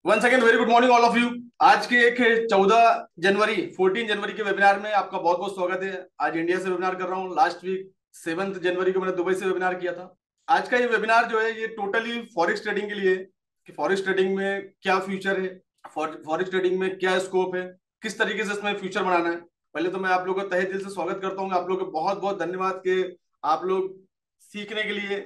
Once again very good morning all of you. आज के एक 14 जनवरी के वेबिनार में आपका बहुत बहुत स्वागत है। आज इंडिया से वेबिनार कर रहा हूँ। लास्ट वीक 7 जनवरी को मैंने दुबई से वेबिनार किया था। आज का ये वेबिनार जो है ये टोटली फॉरेक्स ट्रेडिंग के लिए है कि फॉरेक्स ट्रेडिंग में क्या फ्यूचर है, फॉरेक्स ट्रेडिंग में क्या स्कोप है, किस तरीके से इसमें फ्यूचर बनाना है। पहले तो मैं आप लोगों का तहे दिल से स्वागत करता हूँ। आप लोग का बहुत बहुत धन्यवाद कि आप लोग सीखने के लिए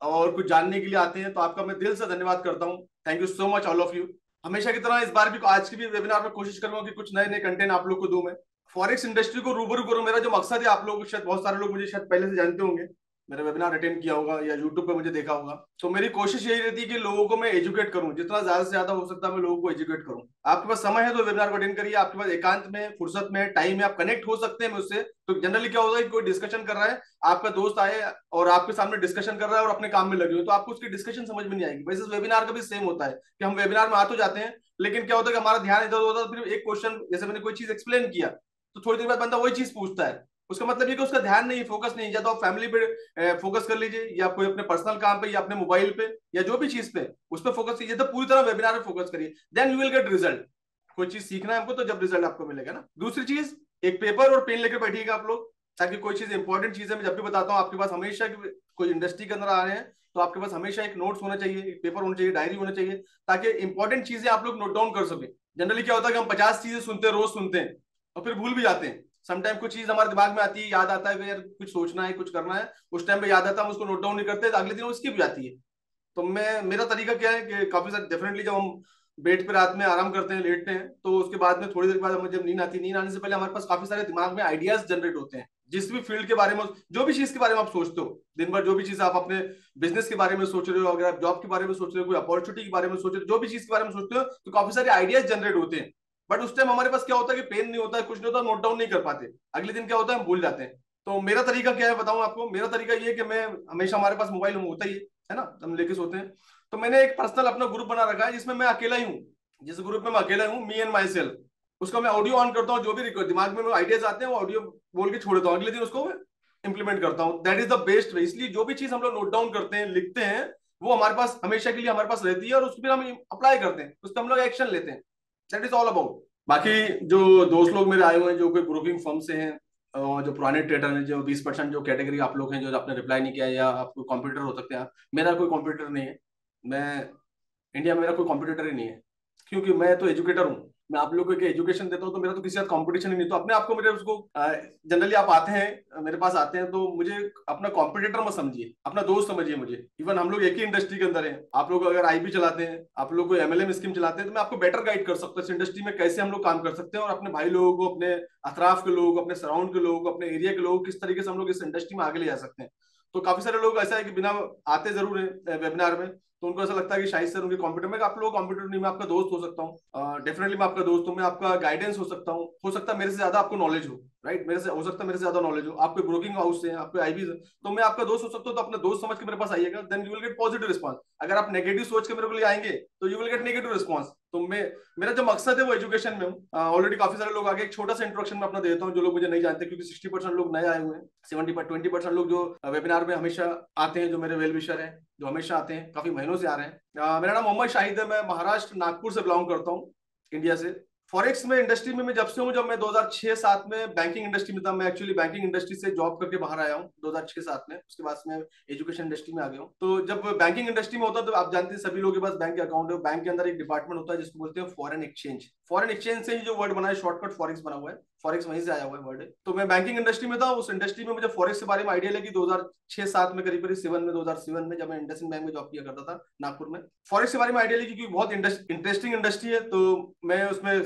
और कुछ जानने के लिए आते हैं, तो आपका मैं दिल से धन्यवाद करता हूँ। Thank you so much all of you. हमेशा की तरह इस बार भी आज की भी वेबिनार में कोशिश करूंगा कि कुछ नए नए कंटेंट आप लोग को दूं मैं, फॉरेक्स इंडस्ट्री को रूबरू करूं। मेरा जो मकसद है, आप लोग शायद बहुत सारे लोग मुझे शायद पहले से जानते होंगे, मेरा वेबिनार अटेंड किया होगा या यूट्यूब पे मुझे देखा होगा। तो मेरी कोशिश यही रहती है कि लोगों को मैं एजुकेट करूं, जितना ज्यादा से ज्यादा हो सकता है मैं लोगों को एजुकेट करूं। आपके पास समय है तो वेबिनार को अटेंड करिए। आपके पास एकांत में, फुर्सत में, टाइम में आप कनेक्ट हो सकते हैं मुझसे। तो जनरली क्या होता है कि कोई डिस्कशन कर रहा है, आपका दोस्त आए और आपके सामने डिस्कशन कर रहा है और अपने काम में लगे हो, तो आपको उसकी डिस्कशन समझ में नहीं आएगी। वैसे वेबिनार का भी सेम होता है कि हम वेबिनार में आ तो जाते हैं, लेकिन क्या होता है कि हमारा ध्यान इधर होता है। फिर एक क्वेश्चन, जैसे मैंने कोई चीज एक्सप्लेन किया तो थोड़ी देर बाद बंदा वही चीज पूछता है। उसका मतलब ये कि उसका ध्यान नहीं, फोकस नहीं। या तो आप फैमिली पे फोकस कर लीजिए, या कोई अपने पर्सनल काम पे, या अपने मोबाइल पे, या जो भी चीज पे उस पर फोकस कीजिए। तो पूरी तरह वेबिनार पे फोकस करिए, then you will get result. कोई चीज सीखना है हमको तो जब रिजल्ट आपको मिलेगा ना। दूसरी चीज, एक पेपर और पेन लेकर बैठिएगा आप लोग, ताकि कोई चीज इंपॉर्टेंट चीज है मैं जब भी बताता हूँ आपके पास हमेशा, कोई इंडस्ट्री के अंदर आ रहे हैं तो आपके पास हमेशा एक नोट्स होना चाहिए, एक पेपर होना चाहिए, डायरी होना चाहिए, ताकि इंपॉर्टेंट चीजें आप लोग नोट डाउन कर सके। जनरली क्या होता है कि हम 50 चीजें सुनते हैं, रोज सुनते हैं और फिर भूल भी जाते हैं। समटाइम कुछ चीज हमारे दिमाग में आती है, याद आता है कि यार कुछ सोचना है, कुछ करना है, उस टाइम पे याद आता है, हम उसको नोट डाउन नहीं करते, तो अगले दिन वो स्किप जाती है। तो मैं, मेरा तरीका क्या है कि काफी सारे डेफिनेटली जब हम बेड पे रात में आराम करते हैं, लेटते हैं, तो उसके बाद में थोड़ी देर बाद हमें जब नींद आती है, नींद आने से पहले हमारे पास काफी सारे दिमाग में आइडियाज जनरेट होते हैं। जिस भी फील्ड के बारे में, जो भी चीज के बारे में आप सोचते हो दिन भर, जो भी चीज आप अपने बिजनेस के बारे में सोच रहे हो, अगर आप जॉब के बारे में सोच रहे हो, कोई अपॉर्चुनिटी के बारे में सोच रहे हो, जो भी चीज के बारे में सोचते हो, तो काफी सारे आइडियाज जनरेट होते हैं। बट उस टाइम हमारे पास क्या होता है कि पेन नहीं होता है, कुछ नहीं होता, नोट डाउन नहीं कर पाते। अगले दिन क्या होता है, हम भूल जाते हैं। तो मेरा तरीका क्या है बताऊं आपको। मेरा तरीका ये है कि मैं हमेशा, हमारे पास मोबाइल होता ही है ना, हम लेके सोते हैं। तो मैंने एक पर्सनल अपना ग्रुप बना रखा है जिसमें मैं अकेला ही हूँ। जिस ग्रुप में मैं अकेला हूँ, मी एंड माई सेल्फ, उसका मैं ऑडियो ऑन करता हूँ। जो भी दिमाग में आइडियाज आते हैं वो ऑडियो बोल के छोड़ देता हूँ, अगले दिन उसको मैं इंप्लीमेंट करता हूँ। That is the best way. इसलिए जो भी चीज हम लोग नोट डाउन करते हैं, लिखते हैं, वो हमारे पास हमेशा के लिए हमारे पास रहती है, और उसको फिर हम अप्लाई करते हैं, उस पर हम लोग एक्शन लेते हैं। That is all about. बाकी जो दोस्त लोग मेरे आए हुए हैं, जो कोई ब्रोकिंग फर्म से हैं, और जो पुराने ट्रेडर हैं, जो 20% जो कैटेगरी आप लोग हैं, जो आपने रिप्लाई नहीं किया, या आप कंप्यूटर हो सकते हैं आप, मेरा कोई कंप्यूटर नहीं है। मैं, इंडिया में मेरा कोई कॉम्पिटिटर ही नहीं है, क्योंकि मैं तो एजुकेटर हूँ। मैं आप लोगों को एजुकेशन देता हूँ, तो मेरा तो किसी साथ कंपटीशन ही नहीं। तो अपने आप को मेरे उसको, जनरली आप आते हैं मेरे पास आते हैं तो मुझे अपना कॉम्पिटिटर मत समझिए, अपना दोस्त समझिए मुझे। इवन हम लोग एक ही इंडस्ट्री के अंदर हैं। आप लोग अगर आईबी चलाते हैं, आप लोग कोई एमएलएम स्कीम चलाते हैं, तो मैं आपको बेटर गाइड कर सकता हूँ इस इंडस्ट्री में कैसे हम लोग काम कर सकते हैं, और अपने भाई लोगों को, अपने अतराफ के लोगों को, अपने सराउंड के लोगों को, अपने एरिया के लोगों को किस तरीके से हम लोग इस इंडस्ट्री में आगे ले जा सकते हैं। तो काफी सारे लोग ऐसा है कि बिना आते जरूर है वेबिनार में, तो उनको ऐसा लगता है कि शायद सर उनके कंप्यूटर में, आप लोग कंप्यूटर नहीं, मैं आपका दोस्त हो सकता हूँ। डेफिनेटली मैं आपका दोस्त हूँ, मैं आपका गाइडेंस हो सकता हूँ। हो सकता है मेरे से ज्यादा आपको नॉलेज हो, राइट, मेरे से हो सकता है मेरे से ज्यादा नॉलेज हो, आपके ब्रोकिंग हाउस से, आपके आईबी से, तो मैं आपका दोस्त हो सकता हूँ। तो अपना दोस्त समझ के मेरे पास आइएगा, then you will get positive response. अगर आप नेगेटिव सोच के मेरे को लिए आएंगे तो you will get negative response. तो मैं, मेरा जो मकसद है वो एजुकेशन में हूँ। ऑलरेडी काफी सारे लोग आगे, एक छोटा सा इंट्रोडक्शन में अपना देता हूँ, जो लोग मुझे नहीं जानते, क्योंकि 60% लोग नए आए हुए हैं, 20% लोग जो वेबिनार में हमेशा आते हैं, जो मेरे वेल विशर हैं, जो हमेशा आते हैं, काफी महीनों से आ रहे हैं। मेरा नाम मोहम्मद शाहिद है, मैं महाराष्ट्र नागपुर से बिलोंग करता हूँ, इंडिया से। फॉरेक्स में इंडस्ट्री में मैं जब से हूँ, जब मैं 2006-07 में बैंकिंग इंडस्ट्री में था। मैं एक्चुअली बैंकिंग इंडस्ट्री से जॉब करके बाहर आया हूँ 2006-07 में। उसके बाद मैं एजुकेशन इंडस्ट्री में आ गया हूँ। तो जब बैंकिंग इंडस्ट्री में होता है तो आप जानते हैं सभी लोगों के पास बैंक अकाउंट है। बैंक के अंदर एक डिपार्टमेंट होता है जिसको बोलते हैं फॉरेन एक्सचेंज। फॉरेन एक्सचेंज से ही जो वर्ड बना है, शॉर्टकट फॉरेक्स बना हुआ है, फॉरेक्स वहीं से आया हुआ है वर्ड है। तो मैं बैंकिंग इंडस्ट्री में था। उस इंडस्ट्री में मुझे फॉरेक्स के बारे में आइडिया लगी 2006-07 में, करीब करीब 2007 में, जब मैं इंडस्ट्रियल बैंक में जॉब किया करता था नागपुर में। फॉरेक्स के बारे में आइडिया लगी क्योंकि बहुत इंटरेस्टिंग इंडस्ट्री है। तो मैं उसमें,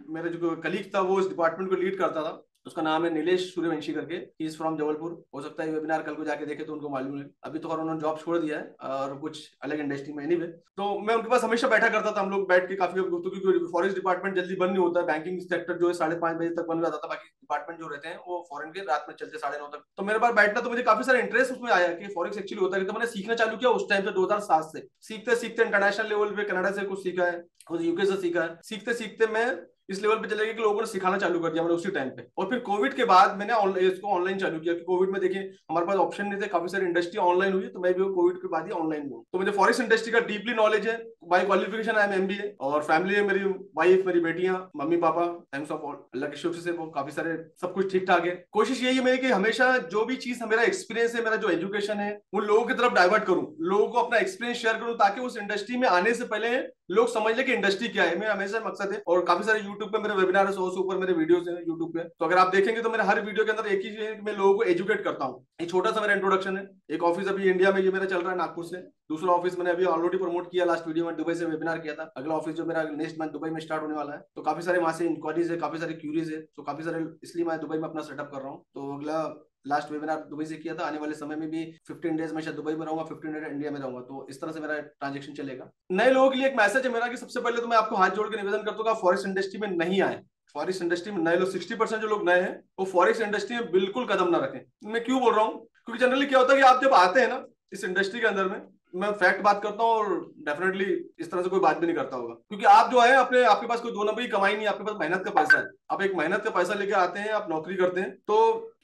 मेरा जो कलीग था वो इस डिपार्टमेंट को लीड करता था, उसका नाम है नीलेश सूर्यवंशी करके, ही इज फ्रॉम जबलपुर। हो सकता है वेबिनार कल को जाके देखे तो उनको मालूम है। अभी तो और उन्होंने जॉब छोड़ दिया है और कुछ अलग इंडस्ट्री में, एनीवे। तो मैं उनके पास हमेशा बैठा करता था, हम लोग बैठ के काफी गुफ्तगू, क्योंकि फॉरेस्ट डिपार्टमेंट जल्दी बंद नहीं होता है। बैंकिंग सेक्टर जो है 5:30 बजे तक बंद हो जाता था, बाकी डिपार्टमेंट जो रहते हैं वो फॉरेन के रात में चलते 9:30 तक। तो मेरे पास बैठना, तो मुझे काफी सारा इंटरेस्ट उसमें आया कि फॉरेक्स एक्चुअली होता है। तो मैंने सीखना चालू किया उस टाइम से, 2007 से। सीखते सीखते इंटरनेशनल लेवल पे कनाडा से कुछ सीखा है, खुद यूके से सीखा है। सीखते सीखते मैं इस लेवल पे चले गए कि लोगों ने सिखाना चालू कर दिया मैंने उसी टाइम पे। और फिर कोविड के बाद मैंने इसको ऑनलाइन चालू किया कि कोविड में देखिए हमारे पास ऑप्शन नहीं थे, काफी सारी इंडस्ट्री ऑनलाइन हुई, तो मैं भी कोविड के बाद ही ऑनलाइन हूँ। तो मुझे फॉरेस्ट इंडस्ट्री का डीपली नॉलेज है। By qualification I am MBA, और फैमिली है मेरी वाइफ, मेरी बेटियां, mummy papa, thanks of all, अल्लाह के शुक्र से वो काफी सारे सब कुछ ठीक ठाक है। कोशिश यही है मेरी कि हमेशा जो भी चीज मेरा एक्सपीरियंस है, मेरा जो एजुकेशन है, उन लोगों की तरफ डाइवर्ट करूं, लोगों को अपना एक्सपीरियंस शेयर करूं, ताकि उस इंडस्ट्री में आने से पहले लोग समझ ले कि इंडस्ट्री क्या है। मेरा हमेशा मकसद है। और काफी सारे यूट्यूब पे मेरे वेबिनार है, 100 से ऊपर मेरे वीडियोस हैं यूट्यूब पे, तो अगर आप देखेंगे तो मेरे हर वीडियो के अंदर एक ही चीज है कि मैं लोगों को एजुकेट करता हूँ। ये छोटा सा मेरा इंट्रोडक्शन है। एक ऑफिस अभी इंडिया में ये मेरा चल रहा है नागपुर से, दूसरा ऑफिस मैंने अभी ऑलरेडी प्रमोट किया, लास्ट वीडियो में दुबई से वेबिनार किया था। अगला ऑफिस जो मेरा नेक्स्ट मंथ दुबई में स्टार्ट होने वाला है, तो काफी सारे वहां से इंक्वायरीज है, काफी सारे क्यूरीज है, तो काफी सारे, इसलिए मैं दुबई में अपना सेटअप कर रहा हूँ। तो अगला लास्ट वेबिनार दुबई से किया था, आने वाले समय में भी 15 डेज में शायद दुबई में रहूंगा, 15 डेज इंडिया में रहूंगा। तो इस तरह से मेरा ट्रांजेक्शन चलेगा। नए लोगों के लिए एक मैसेज है मेरा कि सबसे पहले तो मैं आपको हाथ जोड़ के निवेदन करता हूँ कि आप फॉरेस्ट इंडस्ट्री में नहीं आए। फॉरेस्ट इंडस्ट्री में नए लोग 60% जो लोग नए हैं वो फॉरेस्ट इंडस्ट्री में बिल्कुल कदम ना रखें। मैं क्यों बोल रहा हूँ, क्योंकि जनरली क्या होता है कि आप जब आते हैं ना इस इंडस्ट्री के अंदर में, मैं फैक्ट बात करता हूँ, और डेफिनेटली इस तरह से कोई बात भी नहीं करता होगा, क्योंकि आप जो है अपने, आपके पास कोई दो नंबर की कमाई नहीं है, आपके पास मेहनत का पैसा है। आप एक मेहनत का पैसा लेके आते हैं, आप नौकरी करते हैं, तो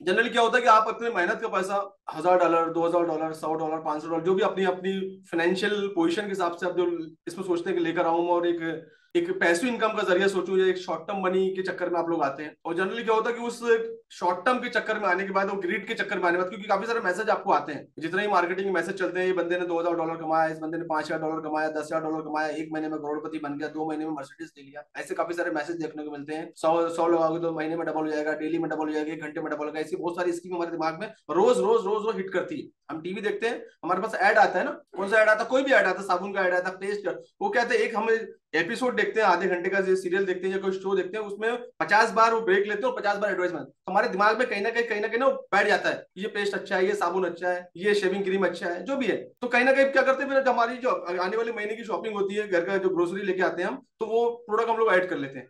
जनरली क्या होता है कि आप अपने मेहनत का पैसा $1000, $2000, $100, $500, जो भी अपनी अपनी फाइनेंशियल पोजीशन के हिसाब से आप जो इसमें सोचते हैं कि लेकर आऊं और एक पैसिव इनकम का जरिया सोचूं, या एक शॉर्ट टर्म मनी के चक्कर में आप लोग आते हैं। और जनरली क्या होता है कि उस शॉर्ट टर्म के चक्कर में आने के बाद, वो ग्रीड के चक्कर में आने के बाद, क्योंकि काफी सारे मैसेज आपको आते हैं, जितने ही मार्केटिंग मैसेज चलते हैं, ये बंदे ने $2000 कमाया, इस बंदे ने $5000 कमाया, $10,000 कमाया, एक महीने में करोड़पति बन गया, 2 महीने में मर्सिडीज ले लिया, ऐसे काफी सारे मैसेज देखने को मिलते हैं। 100 लगाओगे तो महीने में डबल हो जाएगा, डेली में डबल हो जाएगा, 1 घंटे में डबल होगा, ऐसी बहुत सारी स्कीम हमारे दिमाग में रोज रोज रोज रोज हिट करती है। हम टीवी देखते हैं, हमारे पास ऐड आता है ना, कौन सा ऐड आता है, कोई भी ऐड आता है, साबुन का ऐड आता है, पेस्ट, वो कहते हैं, एक हम एपिसोड देखते हैं, आधे घंटे का सीरियल देखते हैं या कोई शो देखते हैं, उसमें 50 बार वो ब्रेक लेते हैं और 50 बार एडवर्टाइजमेंट, हमारे दिमाग में कहीं ना वो बैठ जाता है, ये पेस्ट अच्छा है, ये साबुन अच्छा है, ये शेविंग क्रीम अच्छा है, जो भी है। तो कहीं ना कहीं क्या करते हैं, फिर हमारी जो आने वाले महीने की शॉपिंग होती है, घर का जो ग्रोसरी लेके आते हैं हम, तो वो प्रोडक्ट हम लोग ऐड कर लेते हैं।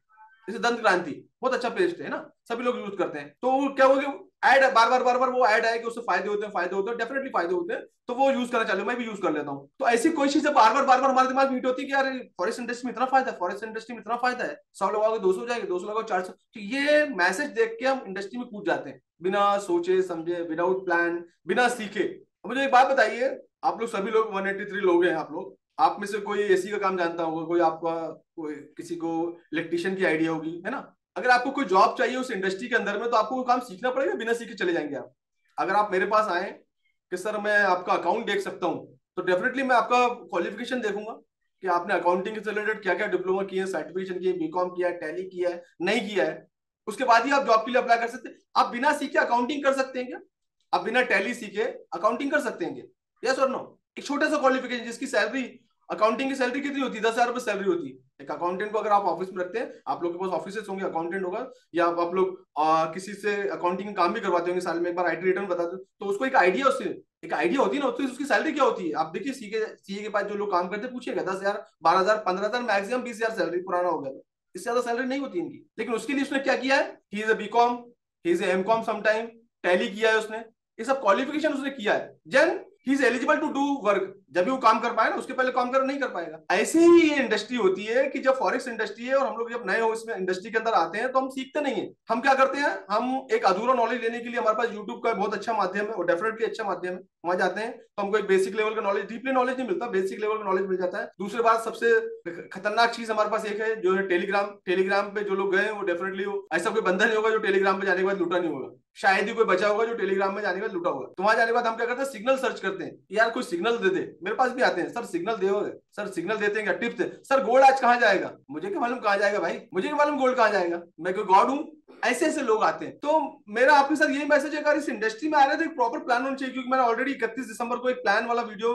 जैसे दंत क्रांति बहुत अच्छा पेस्ट है ना, सभी लोग यूज करते हैं, तो क्या होगा, ऐड बार बार वो ऐड आए कि उससे फायदे होते हैं, फायदे होते हैं, डेफिनेटली फायदे होते हैं, तो वो यूज करना चालू, मैं भी यूज कर लेता हूँ। तो ऐसी कोई चीज बार बार हमारे दिमाग में हिट होती है कि यार फॉरेस्ट इंडस्ट्री में इतना फायदा है, फॉरेस्ट इंडस्ट्री में इतना फायदा है, 100 लगाओगे 200 हो जाएंगे, 200 लगाओ 400, तो ये मैसेज देख के हम इंडस्ट्री में कूद जाते हैं, बिना सोचे समझे, विदाउट प्लान, बिना सीखे। मुझे एक बात बताइए, आप लोग सभी लोग 183 लोग हैं, आप लोग, आप में से कोई एसी का काम जानता होगा, कोई आपका, कोई किसी को इलेक्ट्रिशियन की आइडिया होगी, है ना। अगर आपको कोई जॉब चाहिए उस इंडस्ट्री के अंदर में, तो आपको वो काम सीखना पड़ेगा, बिना सीखे चले जाएंगे आप। अगर आप मेरे पास आए कि सर मैं आपका अकाउंट देख सकता हूँ, तो डेफिनेटली मैं आपका क्वालिफिकेशन देखूंगा कि आपने अकाउंटिंग से रिलेटेड क्या क्या डिप्लोमा किया है, सर्टिफिकेशन किया है, बीकॉम किया है, टैली किया है, नहीं किया है, उसके बाद ही आप जॉब के लिए अप्लाई कर सकते हैं। आप बिना सीखे अकाउंटिंग कर सकते हैं क्या? आप बिना टैली सीखे अकाउंटिंग कर सकते हैं क्या? यस और नो? एक छोटा सा क्वालिफिकेशन, जिसकी सैलरी, अकाउंटिंग की सैलरी कितनी होती है? 10,000 रुपए सैलरी होती है एक अकाउंटेंट को। अगर आप ऑफिस में रखते हैं, आप लोग के पास ऑफिस होंगे, अकाउंटेंट होगा, या आप लोग किसी से अकाउंटिंग का काम भी करवाते होंगे, साल में एक बार आईटी रिटर्न बता दो, तो उसको एक आइडिया, उससे एक आइडिया होती है ना, तो उसकी सैलरी क्या होती है आप देखिए। सीए के पास जो लोग काम करते हैं, पूछिएगा 10,000, 12,000, 15,000, मैक्सिमम 20,000 सैलरी, पुराना हो गया तो इससे ज्यादा सैलरी नहीं होती इनकी। लेकिन उसके लिए उसने क्या किया है, he is a BCom, he is a MCom, sometime Tally किया है उसने, ये सब क्वालिफिकेशन उसने किया है, जन he is eligible to do work. जब भी वो काम कर पाए ना, उसके पहले काम कर नहीं कर पाएगा। ऐसे ही ये इंडस्ट्री होती है कि जब फॉरेक्स इंडस्ट्री है और हम लोग जब नए हो इसमें इंडस्ट्री के अंदर आते हैं, तो हम सीखते नहीं है। हम क्या करते हैं, हम एक अधूरा नॉलेज लेने के लिए, हमारे पास यूट्यूब का बहुत अच्छा माध्यम है, और डेफिनेटली अच्छा माध्यम है, वहां जाते हैं तो हमको एक बेसिक लेवल का नॉलेज, डीपली नॉलेज नहीं मिलता, बेसिक लेवल का नॉलेज मिल जाता है। दूसरी बात, सबसे खतरनाक चीज हमारे पास एक है, जो है टेलीग्राम। टेलीग्राम पे जो लोग गए वो डेफिनेटली, ऐसा कोई बंदा नहीं होगा जो टेलीग्राम पे जाने के बाद लूटा नहीं होगा, शायद ही कोई बचा होगा जो टेलीग्राम में जाने के बाद लूटा होगा। तो वहां जाने के बाद हम क्या करते हैं, सिग्नल सर्च करते हैं, यार कोई सिग्नल दे दे। मेरे पास भी आते हैं, सर सिग्नल दोगे, सर सिग्नल देते हैं क्या, टिप्स दे, सर गोल्ड आज कहाँ जाएगा, मुझे क्या मालूम कहाँ जाएगा भाई, मुझे क्या मालूम गोल्ड कहाँ जाएगा, मैं कोई गॉड हूँ? ऐसे ऐसे लोग आते हैं। तो मेरा आपके साथ यही मैसेज है, अगर इस इंडस्ट्री में आ रहे हैं तो एक प्रॉपर प्लान होना चाहिए, क्योंकि मैंने ऑलरेडी 31 दिसंबर को एक प्लान वाला वीडियो,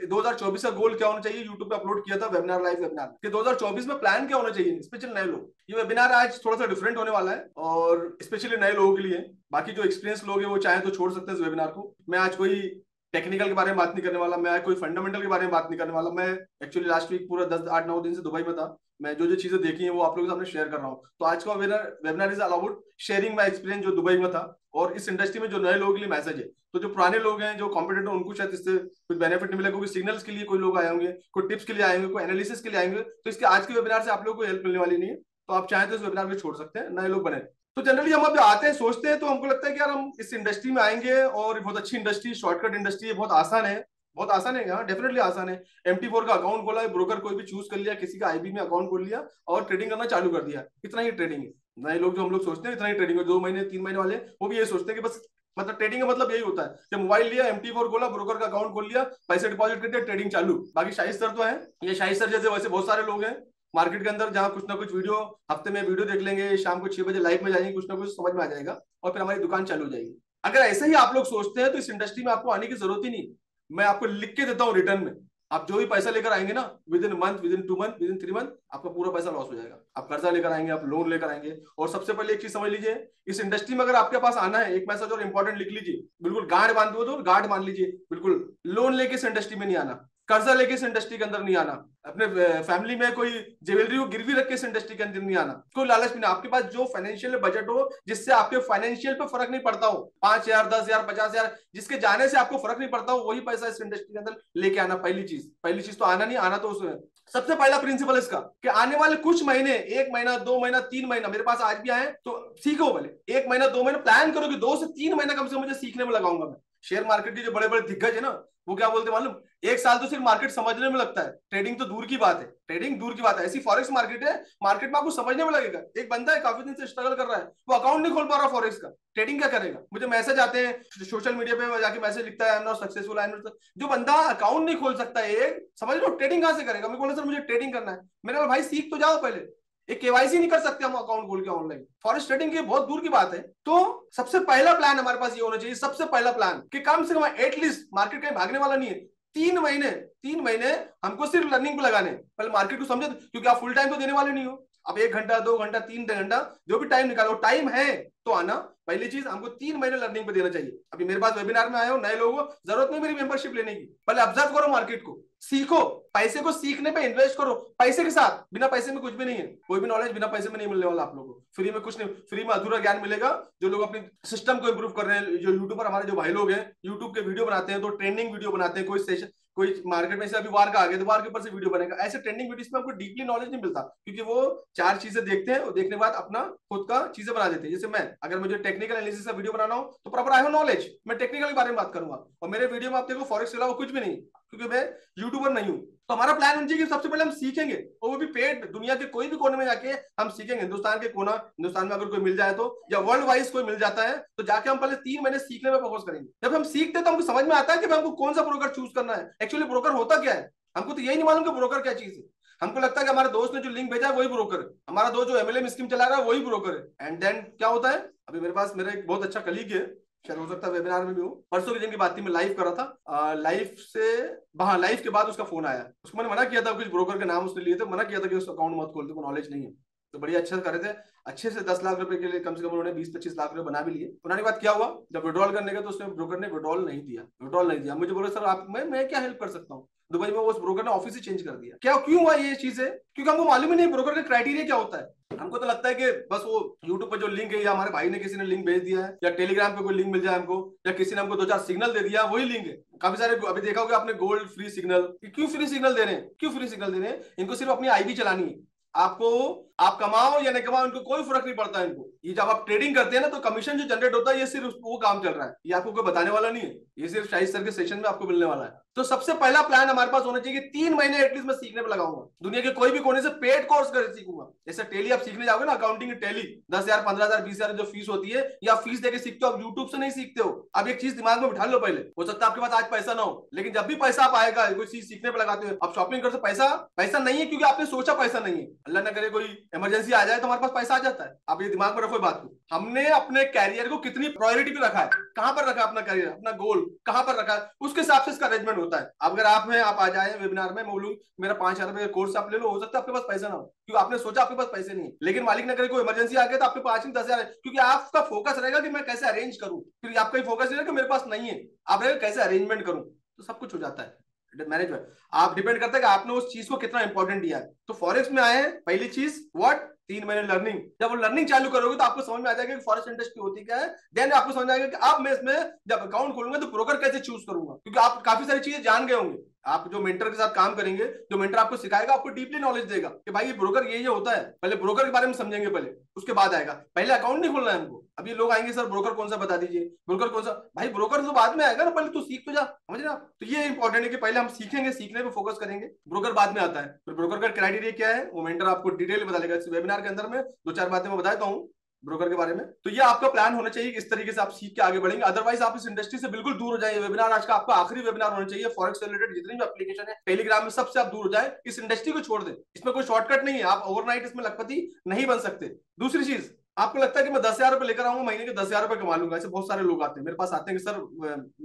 2024 का गोल क्या होना चाहिए, यूट्यूब पे अपलोड किया था, वेबिनार, लाइव वेबिनार कि 2024 में प्लान क्या होना चाहिए, स्पेशली नए लोग। ये वेबिनार आज थोड़ा सा डिफरेंट होने वाला है, और स्पेशली नए लोगों के लिए। बाकी जो एक्सपीरियंस लोग हैं वो चाहे तो छोड़ सकते हैं इस वेबिनार को। मैं आज कोई टेक्निकल के बारे में बात नहीं करने वाला, मैं आज कोई फंडामेंटल के बारे में बात नहीं करने वाला। मैं एक्चुअली लास्ट वीक पूरा 10 8 9 दिन से दुबई में था, मैं जो जो चीजें देखी हैं वो आप लोगों के सामने शेयर कर रहा हूँ। तो आज का webinar is all about sharing my experience जो दुबई में था, और इस इंडस्ट्री में जो नए लोगों के लिए मैसेज है। तो जो पुराने लोग हैं, जो कॉम्पिटेटर, उनको शायद इससे कुछ बेनिफिट नहीं मिलेगा, क्योंकि सिग्नल्स के लिए कोई लोग आए होंगे, कोई टिप्स के लिए आएंगे, कोई एनालिसिस के लिए आएंगे, तो इसके आज के वेबिनार से आप लोगों को हेल्प मिलने वाली नहीं है। तो आप चाहें तो इस वेबिनार को छोड़ सकते हैं, नए लोग बने। तो जनरली हम अब आते हैं, सोचते हैं, तो हमको लगता है कि यार हम इस इंडस्ट्री में आएंगे और बहुत अच्छी इंडस्ट्री, शॉर्टकट इंडस्ट्री है, बहुत आसान है, बहुत आसान है। हाँ डेफिनेटली आसान है। MT4 का अकाउंट खोला है, ब्रोकर कोई भी चूज कर लिया, किसी का IB में अकाउंट खोल लिया और ट्रेडिंग करना चालू कर दिया। इतना ही ट्रेडिंग है। नए लोग जो हम लोग सोचते हैं इतना ही ट्रेडिंग है, 2 महीने 3 महीने वाले वो भी ये सोचते हैं कि बस, मतलब ट्रेडिंग का मतलब यही होता है कि मोबाइल लिया, MT4 खोला, ब्रोकर का अकाउंट खोल लिया, पैसे डिपॉजिट कर दिया, ट्रेडिंग चालू। बाकी शाहिद सर तो है, ये शाहिद सर जैसे वैसे बहुत सारे लोग हैं मार्केट के अंदर, जहां कुछ ना कुछ वीडियो, हफ्ते में वीडियो देख लेंगे, शाम को 6 बजे लाइव में जाएंगे, कुछ ना कुछ समझ में आ जाएगा और फिर हमारी दुकान चालू हो जाएगी। अगर ऐसे ही आप लोग सोचते हैं तो इस इंडस्ट्री में आपको आने की जरूरत ही नहीं। मैं आपको लिख के देता हूँ रिटर्न में, आप जो भी पैसा लेकर आएंगे ना, with in month, with in 2 month, with in 3 month, आपका पूरा पैसा लॉस हो जाएगा। आप कर्जा लेकर आएंगे, आप लोन लेकर आएंगे। और सबसे पहले एक चीज समझ लीजिए, इस इंडस्ट्री में अगर आपके पास आना है, एक मैसेज और इंपॉर्टेंट लिख लीजिए, बिल्कुल गांड बांध दो, तो गांड मान लीजिए, बिल्कुल लोन लेके इस इंडस्ट्री में नहीं आना, कर्जा लेके इस इंडस्ट्री के अंदर नहीं आना, अपने फैमिली में कोई ज्वेलरी को गिरवी रख के इस इंडस्ट्री के अंदर नहीं आना, कोई लालच भी नहीं। आपके पास जो फाइनेंशियल बजट हो, जिससे आपके फाइनेंशियल पे फर्क नहीं पड़ता हो, 5,000, 10,000, 50,000, जिसके जाने से आपको फर्क नहीं पड़ता हो, वही पैसा इस इंडस्ट्री के अंदर लेके आना। पहली चीज तो आना नहीं, आना तो उसमें सबसे पहला प्रिंसिपल इसका कि आने वाले कुछ महीने, 1 महीना, 2 महीना, 3 महीना, मेरे पास आज भी आए तो सीखो। भले 1 महीना 2 महीना प्लान करो कि 2 से 3 महीना कम से कम मुझे सीखने में लगाऊंगा मैं। शेयर मार्केट के जो बड़े बड़े दिग्गज है ना, वो क्या बोलते मालूम, 1 साल तो सिर्फ मार्केट समझने में लगता है, ट्रेडिंग तो दूर की बात है, ट्रेडिंग दूर की बात है। ऐसी फॉरेक्स मार्केट है, मार्केट में आपको समझने में लगेगा। एक बंदा है काफी दिन से स्ट्रगल कर रहा है, वो अकाउंट नहीं खोल पा रहा फॉरेक्स का, ट्रेडिंग क्या करेगा। मुझे मैसेज आते हैं सोशल मीडिया पे, जाके मैसेज लिखता है, I am not successful, I am not. जो बंदा अकाउंट नहीं खोल सकता है, समझ लो ट्रेडिंग कहां से करेगा। मैं बोला सर मुझे ट्रेडिंग करना है, मैंने बोला भाई सीख तो जाओ पहले, एक KYC नहीं कर सकते हम अकाउंट खोल के ऑनलाइन, फॉरेक्स ट्रेडिंग की बहुत दूर की बात है। तो सबसे पहला प्लान हमारे पास ये होना चाहिए, सबसे पहला प्लान कि कम से कम एटलीस्ट, मार्केट कहीं भागने वाला नहीं है, 3 महीने हमको सिर्फ लर्निंग पे लगाने। पहले मार्केट को समझे, क्योंकि आप फुल टाइम तो देने वाले नहीं हो। अब 1 घंटा, 2 घंटा, 3 घंटा, जो भी टाइम निकालो, टाइम है तो आना। पहली चीज, हमको 3 महीने लर्निंग पे देना चाहिए। अभी मेरे पास वेबिनार में आए हो नए लोगों, जरूरत नहीं मेरी मेंबरशिप लेने की, पहले ऑब्जर्व करो मार्केट को, सीखो, पैसे को सीखने पे इन्वेस्ट करो, पैसे के साथ। बिना पैसे में कुछ भी नहीं है, कोई भी नॉलेज बिना पैसे में नहीं मिलने वाला आप लोगों को। फ्री में कुछ नहीं, फ्री में अधूरा ज्ञान मिलेगा। जो लोग अपने सिस्टम को इंप्रूव कर रहे हैं, जो यूट्यूबर हमारे जो भाई लोग हैं, यूट्यूब के वीडियो बनाते हैं, तो ट्रेंडिंग वीडियो बनाते हैं, कोई सेशन, कोई मार्केट में से अभी वार का आ गया तो वार के ऊपर से वीडियो बनेगा। ऐसे ट्रेंडिंग वीडियोस में आपको डीपली नॉलेज नहीं मिलता, क्योंकि वो 4 चीजें देखते हैं और देखने के बाद अपना खुद का चीजें बना देते हैं। जैसे मैं, अगर मुझे टेक्निकल एनालिसिस का वीडियो बनाना हो तो प्रॉपर आई हैव नॉलेज, मैं टेक्निकल के बारे में बात करूंगा। और मेरे वीडियो में आप देखो फॉरेक्स के अलावा कुछ भी नहीं, क्योंकि मैं यूट्यूबर नहीं हूं। तो हमारा प्लान होना चाहिए कि सबसे पहले हम सीखेंगे, और वो भी पेड, दुनिया के कोई भी कोने में जाके हम सीखेंगे। हिंदुस्तान के कोना, हिंदुस्तान में अगर कोई मिल जाए तो, या वर्ल्ड वाइज कोई मिल जाता है तो जाके हम पहले 3 महीने सीखने में फोकस करेंगे। जब हम सीखते हैं तो हमको समझ में आता है कि हमको कौन सा ब्रोकर चूज करना है। एक्चुअली ब्रोकर होता क्या है, हमको तो यही नहीं मालूम कि ब्रोकर क्या चीज है। हमको लगता है कि हमारे दोस्त ने जो लिंक भेजा है वही ब्रोकर है, हमारा दोस्त जो MLM स्कीम चला रहा है वही ब्रोकर है। एंड देन क्या होता है, अभी मेरे पास मेरा एक बहुत अच्छा कलीग है, शायद हो सकता है वेबिनार में भी हो, परसों के दिन की बात थी, मैं लाइव कर रहा था, लाइव से, हाँ लाइव के बाद उसका फोन आया। उसको मैंने मना किया था, कुछ ब्रोकर के नाम उसने लिए थे, मना किया था कि उस अकाउंट मत खोलते, को नॉलेज नहीं है। तो बड़ी अच्छा कर रहे थे, अच्छे से 10 लाख रुपए के लिए कम से कम उन्होंने 20-25 लाख रुपए बना भी लिए। बनाने के बाद क्या हुआ, जब विड्रॉल करने गए तो उसने, ब्रोकर ने विड्रॉल नहीं दिया। मुझे बोले सर आप, मैं क्या हेल्प कर सकता हूँ। दुबई में उस ब्रोकर ने ऑफिस ही चेंज कर दिया। क्या, क्यों हुआ ये चीज है, क्योंकि हमको मालूम ही नहीं ब्रोकर का क्राइटेरिया क्या होता है। हमको तो लगता है कि बस वो यूट्यूब पर जो लिंक है, या हमारे भाई ने किसी ने लिंक भेज दिया है, या टेलीग्राम पे कोई लिंक मिल जाए हमको, या किसी ने हमको 2-4 सिग्नल दे दिया, वही लिंक है। काफी सारे अभी देखा होगा आपने, गोल्ड फ्री सिग्नल। क्यों फ्री सिग्नल दे रहे हैं, क्यों फ्री सिग्नल दे रहे हैं, इनको सिर्फ अपनी IB चलानी है। आपको, आप कमाओ या नहीं कमाओ, इनको कोई फर्क नहीं पड़ता इनको। ये जब आप ट्रेडिंग करते हैं ना, तो कमीशन जो जनरेट होता है, ये सिर्फ वो काम चल रहा है, ये आपको कोई बताने वाला नहीं है, ये सिर्फ शाहिद सर के सेशन में आपको मिलने वाला है। तो सबसे पहला प्लान हमारे पास होना चाहिए कि 3 महीने एटलीस्ट मैं सीखने पे लगाऊंगा, दुनिया के कोई भी कोने से पेड कोर्स कर सीखूंगा। जैसे टेली आप सीखने जाओगे ना, अकाउंटिंग की टेली, 10,000, 15,000, 20,000 जो फीस होती है, या फीस देके सीखते हो, आप यूट्यूब से नहीं सीखते हो। अब एक चीज दिमाग में बिठा लो, पहले हो सकता है आपके पास आज पैसा ना हो, लेकिन जब भी पैसा आप आएगा, कोई चीज सीखने पे लगाते हो, आप शॉपिंग करते, पैसा पैसा नहीं है क्योंकि आपने सोचा पैसा नहीं है। अल्लाह ना करे कोई इमरजेंसी आ जाए तो हमारे पास पैसा आ जाता है। आप ये दिमाग में रखो बात को, हमने अपने कैरियर को कितनी प्रायोरिटी पे रखा है, कहां पर रखा अपना कैरियर, अपना गोल कहां पर रखा है, उसके हिसाब से इसका अरेंजमेंट होता है। अगर आप में आप आ जाए वेबिनार में, मैं बोलूं मेरा 5,000 रुपए का कोर्स आप ले लो, हो सकता है आपके पास पैसा ना हो, क्योंकि आपने सोचा आपके पास पैसे नहीं है। लेकिन मालिक ना करे कोई इमरजेंसी आ गया तो आपके 5-10,000 है, क्योंकि आपका फोकस रहेगा कि मैं कैसे अरेंज करूं, फिर आपका फोकस रहेगा कि मेरे पास नहीं है, आप रहेगा कैसे अरेंजमेंट करूं, तो सब कुछ हो जाता है। मैनेजमेंट आप डिपेंड करता है कि आपने उस चीज को कितना इंपॉर्टेंट दिया है। तो फॉरेक्स में आए हैं, पहली चीज व्हाट, 3 महीने लर्निंग। जब वो लर्निंग चालू करोगे तो आपको समझ में आ जाएगा कि फॉरेक्स इंडस्ट्री होती क्या है। देन आपको समझ में आएगा कि अब मैं इसमें जब अकाउंट खोलूंगा तो ब्रोकर कैसे चूज करूंगा, क्योंकि आप काफी सारी चीजें जान गए होंगे। आप जो मेंटर के साथ काम करेंगे, जो मेंटर आपको सिखाएगा, आपको डीपली नॉलेज देगा कि भाई ये ब्रोकर ये होता है, पहले ब्रोकर के बारे में समझेंगे, पहले उसके बाद आएगा। पहले अकाउंट नहीं खोलना है हमको। अभी लोग आएंगे, सर ब्रोकर कौन सा बता दीजिए, ब्रोकर कौन सा। भाई ब्रोकर तो बाद में आएगा ना, पहले तू सीख तो जा, समझ रहे आप। तो ये इंपॉर्टेंट है कि पहले हम सीखेंगे, सीखने पे फोकस करेंगे, ब्रोकर बाद में आता है। फिर ब्रोकर का क्राइटेरिया क्या है वो मेंटर आपको डिटेल में बता देगा। इस वेबिनार के अंदर में दो चार बातें मैं बताता हूँ ब्रोकर के बारे में। तो ये आपका प्लान होना चाहिए कि इस तरीके से आप सीख के आगे बढ़ेंगे, अदरवाइज आप इस इंडस्ट्री से बिल्कुल दूर हो जाएंगे। वेबिनार आज का आपका आखिरी वेबिनार होना चाहिए। फॉरेक्स से रिलेटेड जितनी भी एप्लीकेशन है टेलीग्राम में, सबसे आप दूर हो जाए, इस इंडस्ट्री को छोड़ दें। इसमें कोई शॉर्टकट नहीं है, आप ओवरनाइट इसमें लखपति नहीं बन सकते। दूसरी चीज, आपको लगता है कि मैं 10,000 रुपए लेकर आऊंगा, महीने के 10,000 रुपए कमा लूंगा। ऐसे बहुत सारे लोग आते हैं मेरे पास, आते हैं कि सर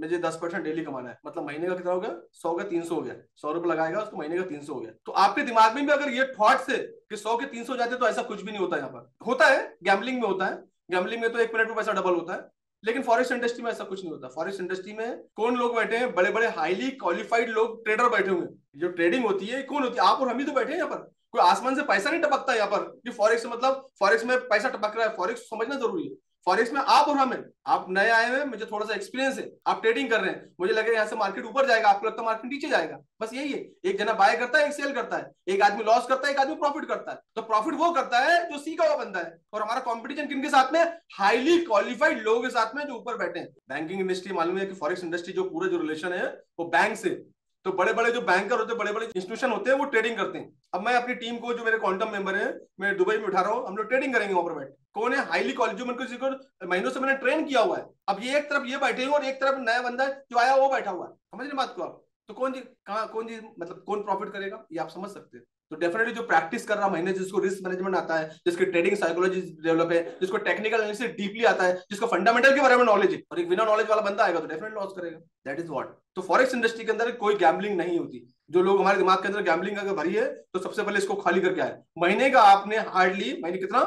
मुझे 10% डेली कमाना है, मतलब महीने का कितना हो गया, 100 का 300 हो गया, 100 रुपए लगाएगा उसको, महीने का 300 हो गया। तो आपके दिमाग में भी अगर ये थॉट्स है कि 100 के 300 हो जाते, तो ऐसा कुछ भी नहीं होता। यहाँ पर होता है, गैम्बलिंग में होता है, गैम्बलिंग में तो 1 मिनट में पैसा डबल होता है, लेकिन फॉरेक्स इंडस्ट्री में ऐसा कुछ नहीं होता। फॉरेक्स इंडस्ट्री में कौन लोग बैठे हैं, बड़े बड़े हाईली क्वालिफाइड लोग, ट्रेडर बैठे हुए हैं। जो ट्रेडिंग होती है कौन होती है, आप और हम ही तो बैठे हैं यहाँ पर। कोई आसमान से पैसा नहीं टपकता यहाँ पर कि फॉरेक्स मतलब फॉरेक्स में पैसा टपक रहा है। फॉरेक्स समझना जरूरी है। फॉरेक्स में आप और हम हैं, आप नए आए हैं, मुझे थोड़ा सा एक्सपीरियंस है, आप ट्रेडिंग कर रहे हैं, मुझे लगे यहाँ से मार्केट ऊपर जाएगा, आपको लगता है मार्केट नीचे जाएगा, बस यही है। एक जना बाय करता है, एक सेल करता है, एक आदमी लॉस करता है, एक आदमी प्रॉफिट करता है। तो प्रॉफिट वो करता है जो सीखा हुआ बंदा है। और हमारा कॉम्पिटिशन किनके साथ में, हाईली क्वालिफाइड लोगों के साथ में जो ऊपर बैठे हैं। बैंकिंग इंडस्ट्री मालूम है कि फॉरेक्स इंडस्ट्री जो पूरा जो रिलेशन है वो बैंक से, तो बड़े बड़े जो बैंकर होते हैं, बड़े बड़े इंस्टीट्यूशन होते हैं, वो ट्रेडिंग करते हैं। अब मैं अपनी टीम को, जो मेरे क्वांटम मेंबर है, मैं दुबई में उठा रहा हूँ, हम लोग ट्रेडिंग करेंगे वहां पर बैठ। कौन है हाईली क्वालिफाइड, जो मेरे को महीनों से मैंने ट्रेन किया हुआ है। अब ये एक तरफ ये बैठे हैं और एक तरफ नया बंदा जो आया वो बैठा हुआ है, समझ रहे बात को आप। तो कौन जी कहाँ, कौन जी मतलब कौन प्रॉफिट करेगा, ये आप समझ सकते हैं। तो डेफिनेटली जो प्रैक्टिस कर रहा महीने, जिसको रिस्क मैनेजमेंट आता है, जिसकी ट्रेडिंग साइकोलॉजी डेवलप है, जिसको टेक्निकल एनालिसिस डीपली आता है, जिसको फंडामेंटल के बारे में नॉलेज है, और एक बिना नॉलेज वाला बंदा आएगा तो डेफिनेटली लॉस करेगा। That is what. तो फॉरेक्स इंडस्ट्री के अंदर कोई गैम्बलिंग नहीं होती। जो लोग हमारे दिमाग के अंदर गैम्बलिंग अगर भरी है, तो सबसे पहले इसको खाली करके आए। महीने का आपने हार्डली, महीने कितना,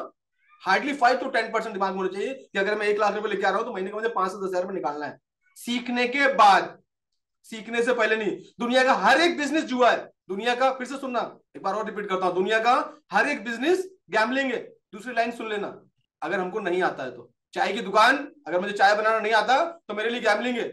हार्डली 5 to 10% दिमाग में होना चाहिए कि अगर मैं 1 लाख रुपए लेके आ रहा हूं तो महीने का मुझे 5 से 10 हजार रुपए निकालना है। सीखने के बाद, सीखने से पहले नहीं। दुनिया का हर एक बिजनेस जुआ है। दुनिया का, फिर से सुनना, एक बार और रिपीट करता हूं, दुनिया का हर एक बिजनेस गैम्बलिंग है। दूसरी लाइन सुन लेना, अगर हमको नहीं आता है तो, चाय की दुकान, अगर मुझे चाय बनाना नहीं आता तो मेरे लिए गैम्बलिंग है।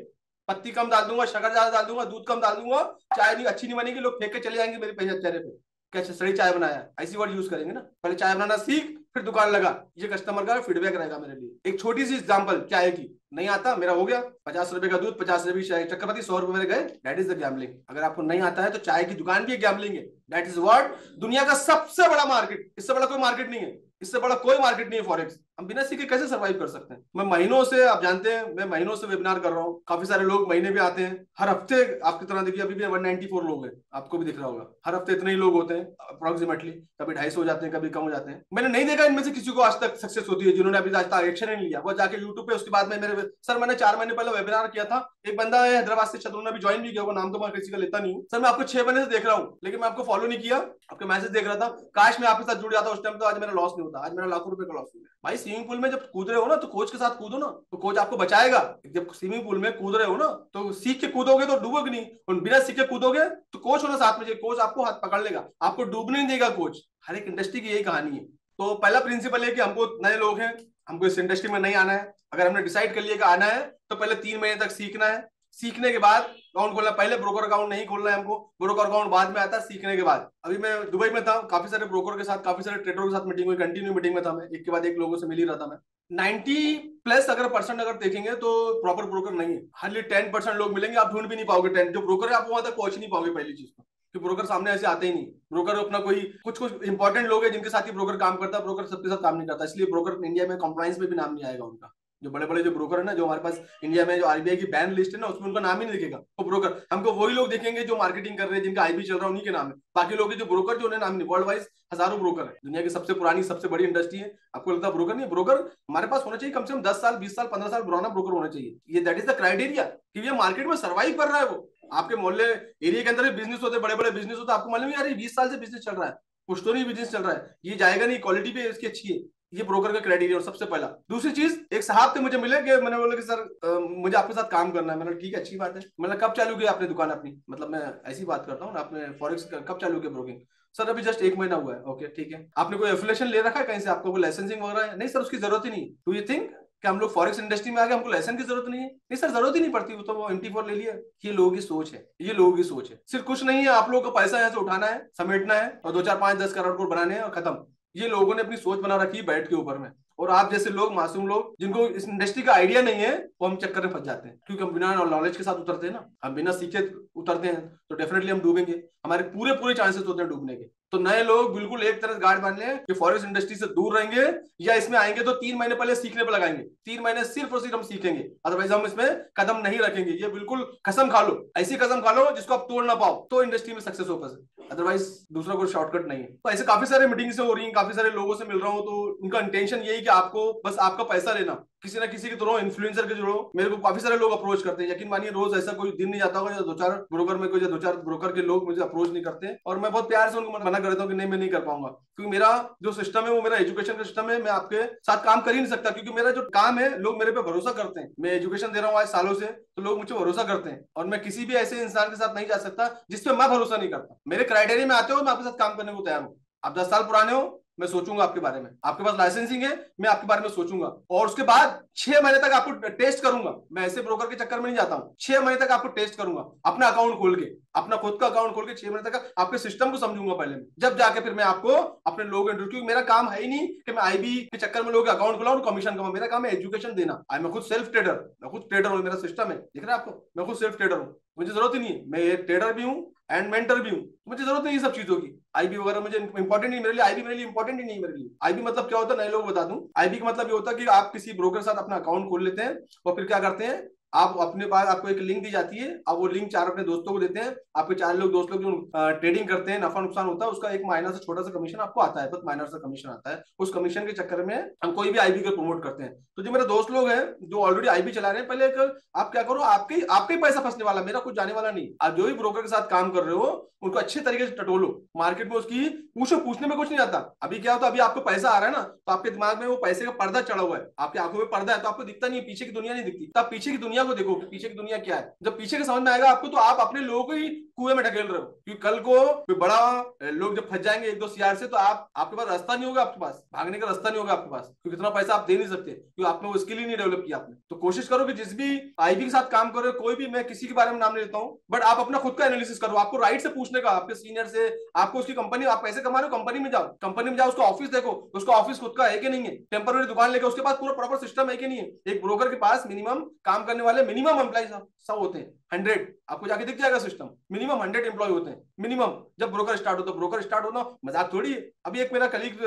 पत्ती कम डाल दूंगा, शक्कर ज्यादा डाल दूंगा, दूध कम डाल दूंगा, चाय नहीं अच्छी नहीं बनेगी, लोग फेंक के चले जाएंगे मेरे पैसे चेहरे पे, कैसे सड़ी चाय बनाया, ऐसी वर्ड यूज करेंगे ना। पहले चाय बनाना सीख, फिर दुकान लगा। ये कस्टमर का फीडबैक रहेगा मेरे लिए। एक छोटी सी एग्जांपल चाय की, नहीं आता, मेरा हो गया 50 रुपए का दूध, 50 रुपए की चाय, चक्रवर्ती 100 रुपए मेरे गए। That is the gambling. अगर आपको नहीं आता है तो चाय की दुकान भी एक गैम्बलिंग है। That is what. दुनिया का सबसे बड़ा मार्केट, इससे बड़ा कोई मार्केट नहीं है, इससे बड़ा कोई मार्केट नहीं है फॉरेक्स। हम बिना सीखे कैसे सर्वाइव कर सकते हैं। मैं महीनों से, आप जानते हैं मैं महीनों से वेबिनार कर रहा हूँ, काफी सारे लोग महीने भी आते हैं, हर हफ्ते आपकी तरह देखिए अभी भी 194 लोग हैं, आपको भी दिख रहा होगा, हर हफ्ते इतने ही लोग होते हैं अप्रोक्सीमेटली, कभी 250 हो जाते हैं, कभी कम हो जाते हैं। मैंने नहीं देखा इनमें से किसी को आज तक सक्सेस होती है जिन्होंने अभी आज तक एक्शन नहीं लिया। वो जाके यूट्यूब पे, उसके बाद में मेरे सर, मैंने 4 महीने पहले वेबिनार किया था, एक बंदा है हैदराबाद से, शत्रुन अभी ज्वाइन भी किया होगा, नाम तो मैं किसी का लेता नहीं हूँ। सर मैं आपको 6 महीने से देख रहा हूँ, लेकिन मैं आपको फॉलो नहीं किया, आपके मैसेज देख रहा था, काश मैं आपके साथ जुड़ जाता उस टाइम, तो आज मेरा लॉस नहीं होता, आज मेरा लाखों रुपए का लॉस हो गया। भाई स्विमिंग पूल में जब कूद रहे हो ना, तो कोच के साथ कूदो ना, तो कोच आपको बचाएगा। जब स्विमिंग पूल में कूद रहे हो ना, तो सीख के कूदोगे तो डूबोगे नहीं, और बिना सीख के कूदोगे तो कोच होना साथ में, कोच आपको हाथ पकड़ लेगा, आपको डूबने नहीं देगा कोच। हर एक इंडस्ट्री की यही कहानी है। तो पहला प्रिंसिपल है कि हमको, नए लोग हैं, हमको इस इंडस्ट्री में नहीं आना है। अगर हमने डिसाइड कर लिया कि आना है, तो पहले 3 महीने तक सीखना है। सीखने के बाद अकाउंट खोलना, पहले ब्रोकर अकाउंट नहीं खोलना है हमको, ब्रोकर अकाउंट बाद में आता है सीखने के बाद। अभी मैं दुबई में था, काफी सारे ब्रोकर के साथ, काफी सारे ट्रेडरों के साथ मीटिंग हुई, कंटिन्यू मीटिंग में था मैं, एक के बाद एक लोगों से मिल ही रहा था मैं। 90+ अगर परसेंट अगर देखेंगे तो प्रॉपर ब्रोकर नहीं है, हार्डली 10% लोग मिलेंगे, आप ढूंढ भी नहीं पाओगे 10 जो ब्रोकर है, आप वहां तक पहुंच नहीं पाओगे। पहली चीज तो ब्रोकर सामने ऐसे आते ही नहीं। ब्रोकर अपना कोई कुछ कुछ इंपॉर्टेंट लोग हैं जिनके साथ ही ब्रोकर काम करता है, ब्रोकर सबके साथ काम नहीं करता, इसलिए ब्रोकर इंडिया में कंप्लायंस में भी नाम नहीं आएगा उनका। जो बड़े बड़े जो ब्रोकर है ना, जो हमारे पास इंडिया में जो आरबीआई की बैन लिस्ट है ना, उसमें उनका नाम ही नहीं दिखेगा। वो ब्रोकर, हमको वही लोग देखेंगे जो मार्केटिंग कर रहे हैं, जिनका आईबी चल रहा है, उन्हीं के नाम है। बाकी लोग जो ब्रोकर जो उन्हें नाम नहीं। वर्ल्ड वाइज हजारों ब्रोकर है, दुनिया की सबसे पुरानी सबसे बड़ी इंडस्ट्री है। आपको लगता है ब्रोकर नहीं, ब्रोकर हमारे पास होना चाहिए कम से कम 10 साल 20 साल 15 साल पुराना ब्रोकर होना चाहिए। ये दैट इज द क्राइटेरिया कि ये मार्केट में सर्वाइव कर रहा है। वो आपके मोहल्ले एरिया के अंदर बिजनेस होते, बड़े बड़े बिजनेस होते, आपको मालूम है यार 20 साल से बिजनेस चल रहा है, कुछ तो नहीं बिजनेस चल रहा है, ये जाएगा नहीं, क्वालिटी भी इसकी अच्छी है। ये ब्रोकर का क्राइटेरिया। और सबसे पहला, दूसरी चीज, एक साहब थे मुझे मिले, कि मैंने बोला कि सर मुझे आपके साथ काम करना है। मैंने ठीक है, अच्छी बात है। मैंने कब चालू किया आपने दुकान अपनी, मतलब मैं ऐसी बात करता हूँ, आपने फॉरेक्स कब चालू किया ब्रोकिंग? सर अभी जस्ट 1 महीना हुआ है। ओके ठीक है। आपने कोई एफिलिएशन ले रखा है कहीं से, आपको कोई लाइसेंसिंग वगैरह है? नहीं सर उसकी जरूरत ही नहीं। डू यू थिंक कि हम लोग फॉरेक्स इंडस्ट्री में आ गए, हमको लाइसेंस की जरूरत नहीं है। नहीं सर, जरूरत ही नहीं पड़ती, वो तो वो MT4 ले लिया। ये लोगों की सोच है, ये लोगों की सोच है। सिर्फ कुछ नहीं है, आप लोगों का पैसा यहाँ से उठाना है, समेटना है और 2 4 5 10 करोड़ बनाने हैं और खत्म। ये लोगों ने अपनी सोच बना रखी है बैठ के ऊपर में। और आप जैसे लोग, मासूम लोग जिनको इस इंडस्ट्री का आइडिया नहीं है, वो हम चक्कर में फंस जाते हैं, क्योंकि हम बिना नॉलेज के साथ उतरते हैं ना, हम बिना सीखे उतरते हैं तो डेफिनेटली हम डूबेंगे। हमारे पूरे पूरे चांसेस होते हैं डूबने के। तो नए लोग बिल्कुल एक तरह से गार्ड मान लें कि फॉरेस्ट इंडस्ट्री से दूर रहेंगे, या इसमें आएंगे तो 3 महीने पहले सीखने पर लगाएंगे। 3 महीने सिर्फ और सिर्फ हम सीखेंगे, अदरवाइज हम इसमें कदम नहीं रखेंगे। ये बिल्कुल कसम खा लो, ऐसी कसम खा लो जिसको आप तोड़ ना पाओ, तो इंडस्ट्री में सक्सेस हो पाए, अदरवाइज दूसरा कोई शॉर्टकट नहीं है। तो ऐसे काफी सारे मीटिंग्स हो रही हैं, काफी सारे लोगों से मिल रहा हूँ, तो उनका इंटेंशन यही कि आपको बस आपका पैसा लेना, किसी ना किसी के थ्रू इन्फ्लुएंसर के थ्रू। मेरे को काफी सारे लोग अप्रोच करते हैं, यकीन मानिए रोज ऐसा कोई दिन नहीं जाता होगा 2 4 ब्रोकर के लोग मुझे अप्रोच नहीं करते, और मैं बहुत प्यार से उनको मना कर देता हूँ कि नहीं, मैं नहीं कर पाऊंगा, क्योंकि मेरा जो सिस्टम है वो मेरा एजुकेशन का सिस्टम है। मैं आपके साथ काम कर ही नहीं सकता, क्योंकि मेरा जो काम है, लोग मेरे पे भरोसा करते हैं। मैं एजुकेशन दे रहा हूँ आज सालों से, तो लोग मुझे भरोसा करते हैं, और मैं किसी भी ऐसे इंसान के साथ नहीं जा सकता जिसपे मैं भरोसा नहीं करता। मेरे क्राइटेरिया में आते हो, मैं आपके साथ काम करने को तैयार हूँ। आप 10 साल पुराने हो, मैं सोचूंगा आपके बारे में, आपके पास लाइसेंसिंग है, मैं आपके बारे में सोचूंगा, और उसके बाद 6 महीने तक आपको टेस्ट करूंगा। मैं ऐसे ब्रोकर के चक्कर में नहीं जाता हूँ। 6 महीने तक आपको टेस्ट करूंगा, अपना अकाउंट खोल के, अपना खुद का अकाउंट खोल के 6 महीने तक आपके सिस्टम को समझूंगा पहले मैं, जब जाके फिर मैं आपको अपने लोग इंट्रोड्यूस। क्योंकि मेरा काम है ही नहीं कि मैं IB के चक्कर में लोग अकाउंट खुलाऊं और कमीशन कमाऊं। मेरा काम है एजुकेशन देना। आई मैं खुद सेल्फ ट्रेडर, मैं खुद ट्रेडर हूँ, मेरा सिस्टम है, दिख रहा है आपको, मैं खुद सेल्फ ट्रेडर हूँ। मुझे जरूरत ही नहीं है, मैं ये ट्रेडर भी हूँ एंड मेंटर भी हूँ, मुझे जरूरत नहीं है सब चीजों की। IB वगैरह मुझे इंपॉर्टेंट नहीं, मेरे लिए IB मेरे लिए इंपॉर्टेंट ही नहीं। मेरे लिए IB मतलब क्या होता है, नए लोग बता दूं। IB का मतलब ये होता है कि आप किसी ब्रोकर के साथ अपना अकाउंट खोल लेते हैं, और फिर क्या करते हैं, आप अपने पास आपको एक लिंक दी जाती है, आप वो लिंक 4 अपने दोस्तों को देते हैं। आपके 4 लोग दोस्त लोग जो ट्रेडिंग करते हैं, नफा नुकसान होता है, उसका एक माइनर से छोटा सा कमीशन आपको आता है, बस माइनर सा कमीशन आता है। उस कमीशन के चक्कर में हम कोई भी IB को प्रमोट करते हैं। तो जो मेरे दोस्त लोग हैं जो ऑलरेडी IB चला रहे हैं, पहले एक आप क्या करो, आपके आपके ही पैसा फंसने वाला, मेरा कुछ जाने वाला नहीं। आप जो भी ब्रोकर के साथ काम कर रहे हो, उनको अच्छे तरीके से टटोलो, मार्केट में उसकी पूछो, पूछने में कुछ नहीं आता। अभी क्या होता है, अभी आपको पैसा आ रहा है ना, तो आपके दिमाग में वो पैसे का पर्दा चढ़ा हुआ है, आपकी आंखों में पर्दा है, तो आपको दिखता नहीं है, पीछे की दुनिया नहीं दिखती। तो आप पीछे की दुनिया को देखो कि पीछे की दुनिया क्या है। जब पीछे के समझ में आएगा आपको, तो आप अपने लोगों को ही कुएं में ढकेल रहे हो, क्योंकि कल को कोई बड़ा लोग जब फंस जाएंगे 1 2 CR से, तो आपके पास रास्ता नहीं होगा, आपके पास भागने का रास्ता नहीं होगा आपके पास, क्योंकि इतना पैसा आप दे नहीं सकते, क्योंकि आपने वो स्किल ही नहीं डेवलप किया आपने। तो कोशिश करो कि जिस भी IB के साथ काम करो, कोई भी, मैं किसी के बारे में नाम नहीं लेता हूँ, बट आप अपना खुद का एनालिसिस करो। आपको राइट से पूछने का, आपके सीनियर से, आपको उसकी कंपनी, आप पैसे कमा रहे हो, कंपनी में जाओ, कंपनी में जाओ, उसका ऑफिस देखो, उसका ऑफिस खुद का है कि नहीं है, टेम्पररी दुकान लेके उसके पास पूरा प्रॉपर सिस्टम है कि नहीं है। एक ब्रोकर के पास मिनिमम काम करने वाले मिनिमम एम्प्लॉय सब होते हैं 100, आपको जाके दिख जाएगा सिस्टम, मिनिमम 100 एम्प्लॉय होते हैं मिनिमम। जब ब्रोकर स्टार्ट होता है, ब्रोकर स्टार्ट होना मजाक थोड़ी है। अभी एक मेरा कलीग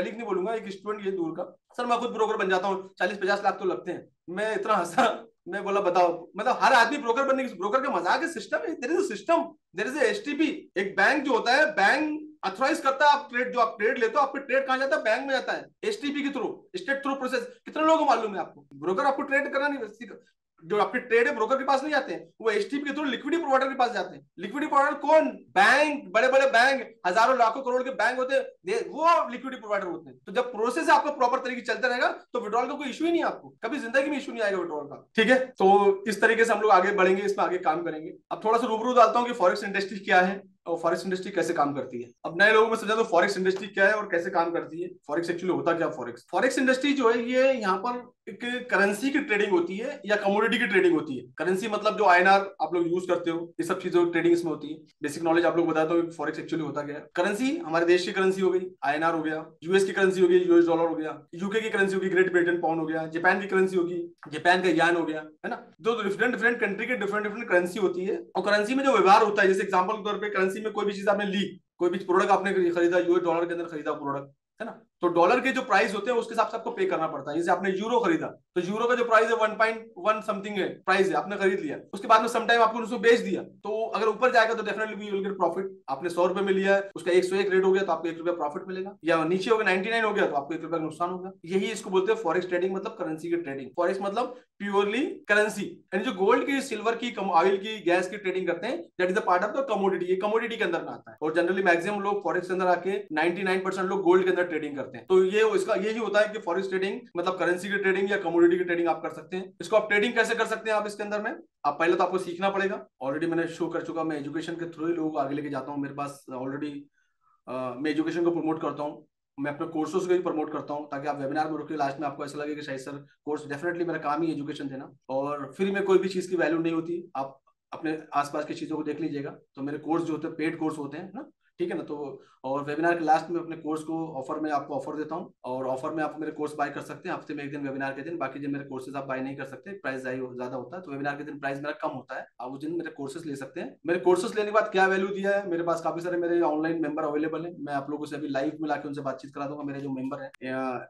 नहीं बोलूंगा, एक स्टूडेंट ये दूर का, सर मैं खुद ब्रोकर बन जाता हूँ, 40 50 लाख तो लगते हैं। मैं इतना हंसा, मैं बोला बताओ, मतलब हर आदमी ब्रोकर बनने की, ब्रोकर का मजाक है, सिस्टम है, there is a system, there is a STP। एक बैंक जो होता है, बैंक अथोराइज करता है, आप ट्रेड, जो आप ट्रेड लेते हो, आपका ट्रेड कहां जाता है, बैंक में जाता है, STP के थ्रू, स्टेट थ्रू प्रोसेस। कितने लोगों को मालूम है आपको, ब्रोकर आपको ट्रेड करना नहीं, जो आपके ट्रेड है ब्रोकर के पास नहीं जाते हैं, वो STP के थ्रू लिक्विडिटी प्रोवाइडर के पास जाते हैं। लिक्विडिटी प्रोवाइडर कौन, बैंक, बड़े बड़े बैंक, हजारों लाखों करोड़ के बैंक होते हैं, वो लिक्विडिटी प्रोवाइडर होते हैं। तो जब प्रोसेस आपका प्रॉपर तरीके चलता रहेगा, तो विड्रॉल का कोई इशू ही नहीं, आपको कभी जिंदगी में इशू नहीं आएगा विड्रॉल का। ठीक है, तो इस तरीके से हम लोग आगे बढ़ेंगे, इसमें आगे काम करेंगे। अब थोड़ा सा रूबरू डालता हूँ कि फॉरेक्स इंडस्ट्री क्या है और फॉरेक्स इंडस्ट्री कैसे काम करती है। अब नए लोगों में समझा दो फॉरेक्स इंडस्ट्री क्या है और कैसे काम करती है। फॉरेक्स एक्चुअली होता क्या, फॉरेक्स फॉरेक्स इंडस्ट्री जो है, ये यहाँ पर एक करेंसी की ट्रेडिंग होती है या कमोडिटी की ट्रेडिंग होती है। करेंसी मतलब जो INR आप लोग यूज करते हो, ये सब चीजों की ट्रेडिंग इसमें होती है। बेसिक नॉलेज आप लोग बताते हो फॉरेक्स एक्चुअली होता क्या है। करेंसी हमारे देश की करेंसी हो गई, INR हो गया, US की करेंसी हो गई, US डॉलर हो गया, UK की करेंसी होगी, ग्रेट ब्रिटेन पाउंड हो गया, जापान की करेंसी होगी, जापान का यान हो गया, है ना। दो डिफरेंट डिफरेंट कंट्री के डिफरेंट डिफरेंट करेंसी होती है, और करेंसी में जो व्यवहार होता है, जैसे एग्जांपल के तौर पे करेंसी में कोई भी चीज आपने ली, कोई भी प्रोडक्ट आपने खरीदा, US डॉलर के अंदर खरीदा प्रोडक्ट, है ना, तो डॉलर के जो प्राइस होते हैं उसके हिसाब से आपको पे करना पड़ता है। जैसे आपने यूरो खरीदा, तो यूरो का जो प्राइस है 1.1 समथिंग है, प्राइस है, आपने खरीद लिया, उसके बाद में सम टाइम आपको उसको बेच दिया, तो अगर ऊपर जाएगा तो definitely you will gate profit. आपने 100 रुपए में लिया है, उसका 101 रेट हो गया तो आपको 1 रुपया प्रॉफिट मिलेगा, या नीचे हो गया 99 हो गया तो आपको 1 रुपया नुकसान होगा। यही इसको बोलते हैं फॉरेक्स ट्रेडिंग, मतलब करेंसी की ट्रेडिंग। फॉरेक्स मतलब प्योरली करेंसी, यानी जो गोल्ड की, सिल्वर की, ऑयल की, गैस की ट्रेडिंग करते हैं, that is a part of the commodity. ये कमोडिटी के अंदर में आता है, और जनरली मैक्सिमम लोग फॉरेक्स के अंदर आके 99% लोग गोल्ड के अंदर ट्रेडिंग करते हैं। तो ये इसका यही होता है कि फॉरेक्स ट्रेडिंग मतलब करेंसी की ट्रेडिंग या कमोडिटी की ट्रेडिंग आप कर सकते हैं। इसको आप ट्रेडिंग कैसे कर सकते हैं, आप इसके अंदर में, आप पहले तो आपको सीखना पड़ेगा। ऑलरेडी मैंने शो कर चुका, मैं एजुकेशन के थ्रू ही लोगों को आगे लेके जाता हूँ। मेरे पास ऑलरेडी मैं एजुकेशन को प्रमोट करता हूँ, मैं अपने कोर्सेज को भी प्रमोट करता हूँ, ताकि आप वेबिनार में रुके लास्ट में आपको ऐसा लगे कि शायद सर कोर्स, डेफिनेटली मेरा काम ही एजुकेशन देना, और फ्री में कोई भी चीज की वैल्यू नहीं होती। आप अपने आसपास की चीजों को देख लीजिएगा। तो मेरे कोर्स जो होते हैं पेड कोर्स होते हैं ना, ठीक है ना। तो और वेबिनार के लास्ट में अपने कोर्स को ऑफर में आपको ऑफर देता हूँ, और ऑफर में आप मेरे कोर्स बाय कर सकते हैं हफ्ते में एक दिन वेबिनार के दिन। बाकी दिन मेरे कोर्सेज आप बाय नहीं कर सकते, प्राइस ज्यादा होता है। तो वेबिनार के दिन प्राइस मेरा कम होता है, आप उस दिन मेरे कोर्सेज ले सकते हैं। मेरे कोर्सेज लेने के बाद क्या वैल्यू दिया है, मेरे पास काफी सारे मेरे ऑनलाइन मेंबर अवेलेबल है। मैं आप लोगों से अभी लाइव में लाके उनसे बातचीत करा दूंगा। मेरे जो मेंबर है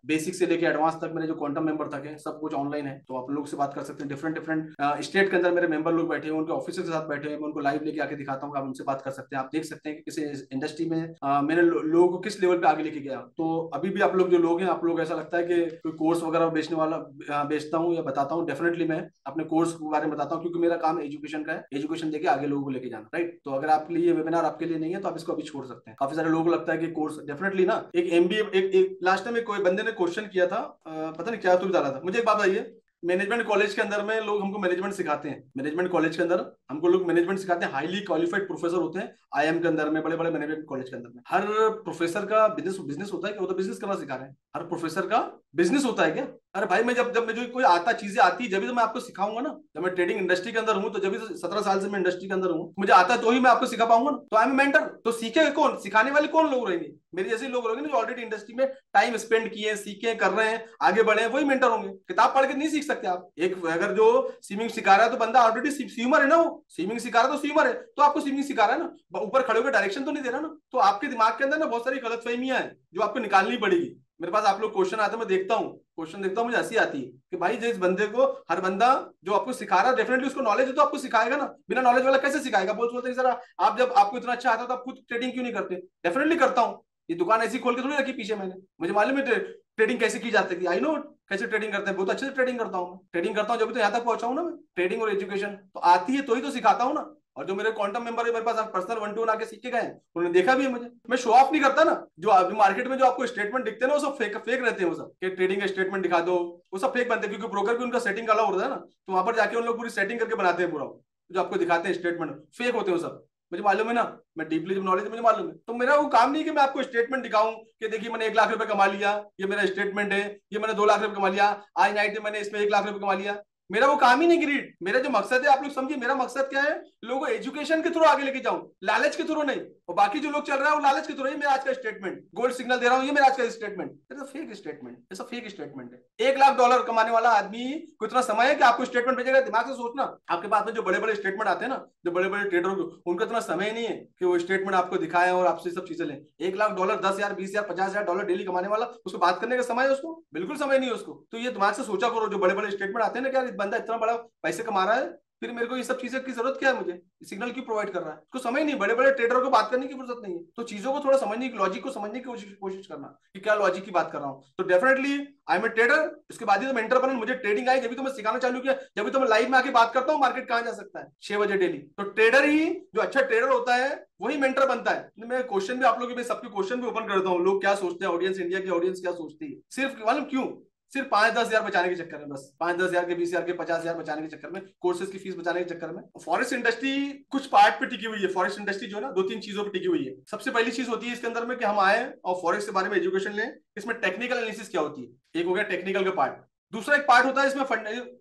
बेसिक से लेके एडवांस तक, मेरे जो क्वांटम मेंबर तक है, सब कुछ ऑनलाइन है। तो आप लोग से बात कर सकते हैं। डिफरेंट डिफरेंट स्टेट के अंदर मेरे मेंबर लोग बैठे हैं, उनके ऑफिस के साथ बैठे हैं, मैं उनको लाइव लेके आके दिखाता हूँ। आप उनसे बात कर सकते हैं। आप देख सकते हैं कि किसी इंडस्ट्री में मैंने लोगों को किस लेवल पे आगे लेके गया। तो अभी भी आप लोग जो लोग हैं, आप लोग ऐसा लगता है कि कोई कोर्स वगैरह बेचने वाला बेचता हूँ या बताता हूँ, डेफिनेटली मैं अपने कोर्स के बारे में बताता हूँ, क्योंकि मेरा काम एजुकेशन का है, एजुकेशन देके आगे लोगों को लेके जाना, राइट। तो अगर आपके लिए वेबिनार आपके लिए नहीं है तो आप इसको अभी छोड़ सकते हैं। काफी सारे लोगों को लगता है कि कोर्स, डेफिनेटली ना, एक एमबीए, एक लास्ट टाइम कोई बंदे ने क्वेश्चन किया था, पता नहीं क्या तुम डाला था। मुझे एक बात बताइए, मैनेजमेंट कॉलेज के अंदर में लोग हमको मैनेजमेंट सिखाते हैं, मैनेजमेंट कॉलेज के अंदर हमको लोग मैनेजमेंट सिखाते हैं, हाईली क्वालिफाइड प्रोफेसर होते हैं आईएम के अंदर में, बड़े बड़े मैनेजमेंट कॉलेज के अंदर में। हर प्रोफेसर का बिजनेस बिजनेस होता है कि वो तो बिजनेस करना सिखा रहे हैं। हर प्रोफेसर का बिजनेस होता है क्या? अरे भाई, मैं जब जब मुझे कोई आता चीजें आती है जब भी तो मैं आपको सिखाऊंगा ना। जब मैं ट्रेडिंग इंडस्ट्री के अंदर हूँ, तो जब भी 17 साल से मैं इंडस्ट्री के अंदर हूँ, मुझे आता है तो ही मैं आपको सिखा पाऊंगा ना। तो आई एम मेंटर। तो सीखेगा कौन? सिखाने वाले कौन लोग रहेंगे? मेरे जैसे लोग रहेंगे जो ऑलरेडी इंडस्ट्री में टाइम स्पेंड किए, सीखे, कर रहे हैं, आगे बढ़े हैं, वही मेंटर होंगे। किताब पढ़ के नहीं सीख सकते आप। एक अगर जो स्विमिंग सिखा रहा है तो बंदा ऑलरेडी स्विमर है ना, वो स्विमिंग सिखा रहा है तो स्विमर है, तो आपको स्विमिंग सिखा रहा है ना, ऊपर खड़े होकर डायरेक्शन तो नहीं दे रहा ना। तो आपके दिमाग के अंदर ना बहुत सारी गलतफहमियां हैं जो आपको निकालनी पड़ेगी। मेरे पास आप लोग क्वेश्चन आते हैं, मैं देखता हूँ, क्वेश्चन देखता हूँ, मुझे हंसी आती है कि भाई जिस बंदे को, हर बंदा जो आपको सिखा रहा है डेफिनेटली उसको नॉलेज है तो आपको सिखाएगा ना। बिना नॉलेज वाला कैसे सिखाएगा? बोलते सर आप, जब आपको इतना अच्छा आता है तो आप खुद ट्रेडिंग क्यों नहीं करते? डेफिनेटली करता हूँ। ये दुकान ऐसी खोल के थोड़ी रखी पीछे मैंने, मुझे मालूम है ट्रेडिंग कैसे की जाती है। आई नो कैसे ट्रेडिंग करते हैं, बहुत अच्छे से ट्रेडिंग करता हूँ। मैं ट्रेडिंग करता हूँ जब तो यहाँ तक पहुंचा हूँ ना। मैं ट्रेडिंग और एजुकेशन तो आती है तो ही तो सिखाता हूँ ना। और जो मेरे क्वांटम मेंबर है, मेरे पास पर्सनल 1-to-1 आके सीख के गए, उन्होंने देखा भी है मुझे। मैं शो ऑफ नहीं करता ना। जो अभी मार्केट में जो आपको स्टेटमेंट दिखते हैं ना, वो सब फेक फेक रहते हैं। वो सब कि ट्रेडिंग स्टेटमेंट दिखा दो, वो सब फेक बनते हैं, क्योंकि ब्रोकर भी उनका सेटिंग अलग होता है ना। तो वहां पर जाके उन लोग पूरी सेटिंग करके बनाते हैं पूरा, जो आपको दिखाते हैं स्टेटमेंट फेक होते हैं वो सब। मुझे मालूम है ना, मैं डीपली जब नॉलेज मुझे मालूम है। तो मेरा वो काम नहीं कि मैं आपको स्टेटमेंट दिखाऊं कि देखिए मैंने 1 लाख रुपए कमा लिया, ये मेरा स्टेटमेंट है, ये मैंने 2 लाख रुपए कमा लिया, आज नाइट में मैंने इसमें 1 लाख रुपए कमा लिया। मेरा वो काम ही नहीं ग्रीड। मेरा जो मकसद है आप लोग समझिए, मेरा मकसद क्या है, लोगों को एजुकेशन के थ्रू आगे लेके जाऊं, लालच के थ्रू नहीं। और बाकी जो लोग चल रहा है वो लालच के थ्रू है। मेरा आज का स्टेटमेंट गोल्ड सिग्नल दे रहा हूं, ये मेरा आज का स्टेटमेंट, फेक स्टेटमेंट, ऐसा फेक स्टेटमेंट है। $1 लाख कमाने वाला आदमी को इतना समय है कि आपको स्टेटमेंट भेजेगा? दिमाग से सोचना। आपके पास में जो बड़े बड़े स्टेटमेंट आते हैं ना, जो बड़े बड़े ट्रेडर, उनका इतना समय नहीं है कि वो स्टेटमेंट आपको दिखाएं और आपसे सब चीजें लें। $1 लाख, 10,000, 20,000, $50,000 डेली कमाने वाला, उसको बात करने का समय है? उसको बिल्कुल समय नहीं है उसको। तो ये दिमाग से सोचा करो। जो बड़े बड़े स्टेटमेंट आते हैं ना, क्या बंदा इतना बड़ा पैसे कमा रहा है, फिर मेरे को ये सब चीजें की जरूरत क्या है? मुझे सिग्नल क्यों प्रोवाइड कर रहा है? उसको समय नहीं। बड़े बड़े ट्रेडरों को बात करने की जरूरत नहीं है। तो चीजों को थोड़ा समझने की, लॉजिक को समझने की कोशिश करना कि क्या लॉजिक की बात कर रहा हूं। तो definitely I am a trader. इसके बाद ही तो मेंटर बने, मुझे ट्रेडिंग आई, जब तो मैं सिखाना चालू किया, जब तो मैं लाइव में आके बात करता हूँ मार्केट कहां जा सकता है 6 बजे डेली। तो ट्रेडर ही, जो अच्छा ट्रेडर होता है वही मेंटर बनता है। मैं क्वेश्चन भी आप लोगों के, सबके क्वेश्चन भी ओपन करता हूँ। लोग क्या सोचते हैं, ऑडियंस, इंडिया की ऑडियंस क्या सोचती है, सिर्फ मालूम क्यों? सिर्फ 5-10 हजार बचाने के चक्कर में, बस 5-10 हजार के, 20 हजार के, 50 हजार बचाने के चक्कर में, कोर्सेज की फीस बचाने के चक्कर में। फॉरेस्ट इंडस्ट्री कुछ पार्ट पे टिकी हुई है। फॉरेस्ट इंडस्ट्री जो है ना, 2-3 चीजों पे टिकी हुई है। सबसे पहली चीज होती है इसके अंदर में कि हम आए और फॉरेस्ट के बारे में एजुकेशन लें। इसमें टेक्निकल एनालिसिस क्या होती है, एक हो गया टेक्निकल का पार्ट। दूसरा एक पार्ट होता है इसमें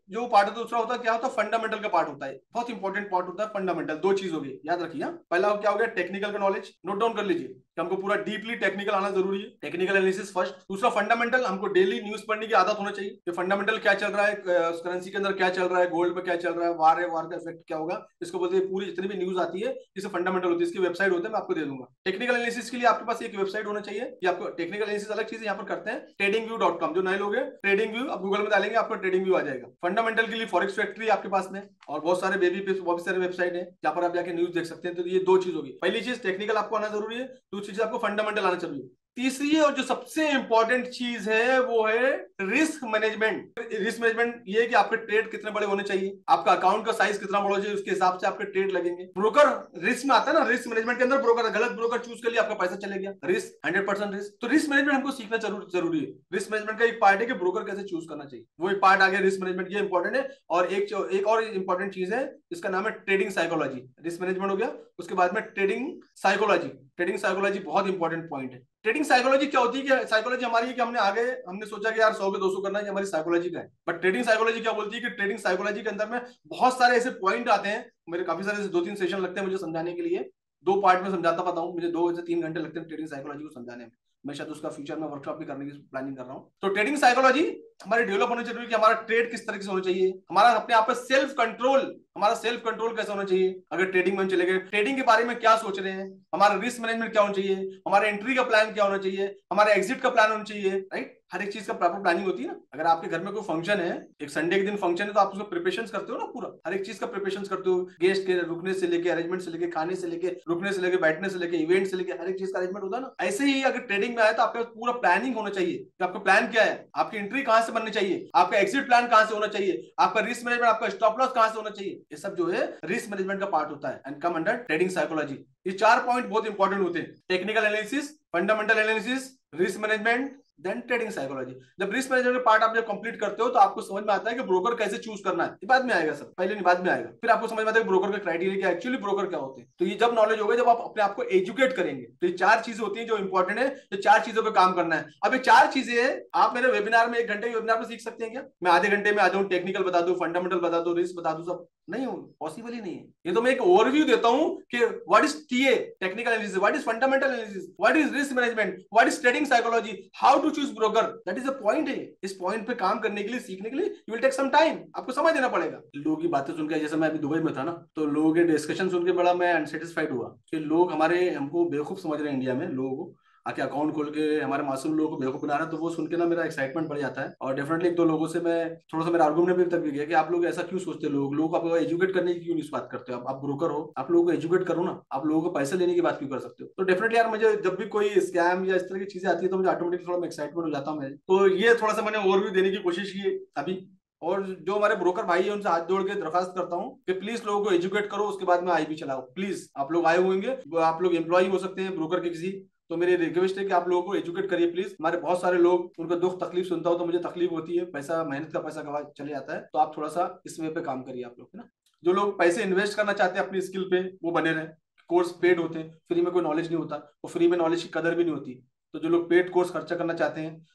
जो पार्ट होता है, दूसरा होता है क्या होता है, फंडामेंटल का पार्ट होता है। बहुत इंपॉर्टेंट पार्ट होता है फंडामेंटल। 2 चीज होगी, याद रखिए। पहला क्या हो गया, टेक्निकल का नॉलेज, नोट डाउन कर लीजिए। हमको पूरा डीपली टेक्निकल आना जरूरी है, टेक्निकल एनालिसिस फर्स्ट। दूसरा फंडामेंटल, हमको डेली न्यूज पढ़ने की आदत होना चाहिए कि फंडामेंटल क्या चल रहा है, करेंसी के अंदर क्या चल रहा है, गोल्ड पे क्या चल रहा है, वार है, वार का इफेक्ट क्या होगा, इसको बोलते हैं। पूरी जितनी भी न्यूज आती है इसे फंडामेंटल होती है। इसकी वेबसाइट होती है, मैं आपको दे दूंगा। टेक्निकल एनालिसिस के लिए आपके पास एक वेबसाइट होना चाहिए कि आपको टेक्निकल एनालिसिस अलग चीज यहाँ पर करते हैं, tradingview.com। जो नए लोग हैं, ट्रेडिंग व्यू आप गूगल में डालेंगे, आपको ट्रेडिंग व्यू आ जाएगा। फंडामेंटल के लिए फॉरेक्स फैक्ट्री आपके पास में, और बहुत सारे बेबी पे बहुत सारे वेबसाइट है जहां पर आप जाके न्यूज देख सकते हैं। तो ये 2 चीज होगी। पहली चीज टेक्निकल आपको आना जरूरी है, दूसरी चीज आपको फंडामेंटल आना जरूरी है। तीसरी और जो सबसे इंपॉर्टेंट चीज है वो है रिस्क मैनेजमेंट। रिस्क मैनेजमेंट ये है कि आपके ट्रेड कितने बड़े होने चाहिए, आपका अकाउंट का साइज कितना बड़ा चाहिए, उसके हिसाब से आपके ट्रेड लगेंगे। ब्रोकर रिस्क में आता है ना, रिस्क मैनेजमेंट के अंदर ब्रोकर, गलत ब्रोकर चूज कर लिया, आपका पैसा चले गया, रिस्क 100% रिस्क। तो रिस्क मैनेजमेंट हमको सीखना जरूरी है। रिस्क मैनेजमेंट का एक पार्ट है कि ब्रोकर कैसे चूज करना चाहिए, वो एक पार्ट आ गया रिस्क मैनेजमेंट, ये इंपॉर्टेंट है। और एक और इंपॉर्टेंट चीज है, इसका नाम है ट्रेडिंग साइकोलॉजी। रिस्क मैनेजमेंट हो गया, उसके बाद में ट्रेडिंग साइकोलॉजी। ट्रेडिंग साइकोलॉजी बहुत इंपॉर्टेंट पॉइंट है। ट्रेडिंग साइकोलॉजी क्या होती है कि साइकोलॉजी हमारी है कि हमने आगे हमने सोचा कि यार 100 के 200 करना है, हमारी साइकोलॉजी का है। बट ट्रेडिंग साइकोलॉजी क्या बोलती है कि ट्रेडिंग साइकोलॉजी के अंदर में बहुत सारे ऐसे पॉइंट आते हैं, मेरे काफी सारे 2-3 सेशन लगते हैं मुझे समझाने के लिए, 2 पार्ट में समझाता बताऊं, मुझे 2 से 3 घंटे लगते हैं ट्रेडिंग साइकोलॉजी को समझाने में। मैं शायद उसका फ्यूचर में वर्कशॉप भी करने की प्लानिंग कर रहा हूँ। तो ट्रेडिंग साइकोलॉजी हमारी डेवलप होनी चाहिए कि हमारा ट्रेड किस तरीके से होना चाहिए, हमारा अपने आप पे सेल्फ कंट्रोल, हमारा सेल्फ कंट्रोल कैसे होना चाहिए अगर ट्रेडिंग में हम चले गए, ट्रेडिंग के बारे में क्या सोच रहे हैं, हमारा रिस्क मैनेजमेंट क्या होना चाहिए, हमारा एंट्री का प्लान क्या होना चाहिए, हमारा एग्जिट का प्लान होना चाहिए, राइट। हर एक चीज का प्रॉपर प्लानिंग होती है ना। अगर आपके घर में कोई फंक्शन है, एक संडे के दिन फंक्शन है, तो आप उसको प्रिपरेशन करते हो ना, पूरा हर एक चीज का प्रिपरेशन करते हो, गेस्ट के रुकने से लेके, अरेंजमेंट से लेके, खाने से लेके, रुकने से लेके, बैठने से लेके, इवेंट से लेके, हर एक चीज का अरेंजमेंट होता है ना। ऐसे ही अगर ट्रेडिंग में आए तो आपके पूरा प्लानिंग होना चाहिए कि आपका प्लान क्या है, आपकी एंट्री कहां से बननी चाहिए, आपका एग्जिट प्लान कहां से होना चाहिए, आपका रिस्क मैनेजमेंट, आपका स्टॉप लॉस कहां से होना चाहिए। ये सब जो है रिस्क मैनेजमेंट का पार्ट होता है and come under trading psychology. ये 4 पॉइंट बहुत इंपॉर्टेंट होते हैं, technical analysis, fundamental analysis, risk management, then trading psychology. जब रिस्क मैनेजमेंट का पार्ट आप जब कंप्लीट करते हो तो आपको समझ में आता है कि ब्रोकर कैसे चूज करना है। ये बाद में आएगा सर, पहले नहीं बाद में आएगा। फिर आपको समझ में आता है कि ब्रोकर का क्राइटेरिया क्या, एक्चुअली ब्रोकर क्या होते हैं। तो ये जब नॉलेज होगा, जब आप अपने आप को एजुकेट करेंगे, तो ये 4 चीजें होती हैं जो इंपॉर्टेंट है, जो 4 चीजों पे काम करना है। अब ये 4 चीजें आप मेरे वेबिनार में 1 घंटे के वेबिनार में सीख सकते हैं क्या? मैं आधे घंटे में आ जाऊं, टेक्निकल बता दूं, फंडामेंटल बता दूं, रिस्क बता दूं, सब नहीं हो, पॉसिबल ही नहीं है। ये तो मैं एक ओवरव्यू देता हूं कि what is TA, technical analysis, what is fundamental analysis, what is risk management, what is trading psychology, how to choose broker. That is the point है। इस पॉइंट पे काम करने के लिए, सीखने के लिए you will take some time, आपको समय देना पड़ेगा। लोगों की बातें सुनकर, जैसे मैं अभी दुबई में था ना, तो लोगों के डिस्कशन सुन के बड़ा मैं अनसेटिस्फाइड हुआ कि लोग हमारे हमको बेवकूफ समझ रहे हैं, इंडिया में लोगों को आके अकाउंट खोल के हमारे मासूम लोगों को बेवकूफ बना रहा है। तो वो सुन के ना मेरा एक्साइटमेंट बढ़ जाता है। और डेफिनेटली 1-2 लोगों से मैं थोड़ा सा मेरा आर्गुमेंट भी तक भी गया कि आप लोग ऐसा क्यों सोचते हो, लोगों को आप एजुकेट करने की क्यों नहीं बात करते हो, आप ब्रोकर हो, आप लोगों को एजुकेट करो ना, आप लोगों को पैसे लेने की बात क्यों कर सकते हो। तो डेफिनेटली यार, मुझे जब भी कोई स्कैम या इस तरह की चीजें आती है तो मुझे ऑटोमेटिक थोड़ा एक्साइटमेंट हो जाता हूँ। तो ये थोड़ा सा मैंने ओवरव्यू देने की कोशिश की अभी। और जो हमारे ब्रोकर भाई है उनसे हाथ जोड़ के दरखास्त करता हूँ कि प्लीज लोगों को एजुकेट करो, उसके बाद में आई भी चलाओ। प्लीज, आप लोग आए होंगे, आप लोग एम्प्लॉय हो सकते हैं ब्रोकर के किसी, तो मेरी रिक्वेस्ट है कि आप लोगों को एजुकेट करिए प्लीज। हमारे बहुत सारे लोग, उनका दुख तकलीफ सुनता हो तो मुझे तकलीफ होती है, पैसा, मेहनत का पैसा गवा चले जाता है। तो आप थोड़ा सा इस वे पे काम करिए आप लोग, है ना। जो लोग पैसे इन्वेस्ट करना चाहते हैं अपनी स्किल पे, वो बने रहे। कोर्स पेड होते हैं, फ्री में कोई नॉलेज नहीं होता, वो फ्री में नॉलेज की कदर भी नहीं होती। तो जो लोग पेड कोर्स खर्चा करना चाहते हैं,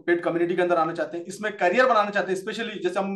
पेड कम्युनिटी के अंदर आना चाहते हैं, इसमें करियर बनाना चाहते हैं, स्पेशली जैसे हम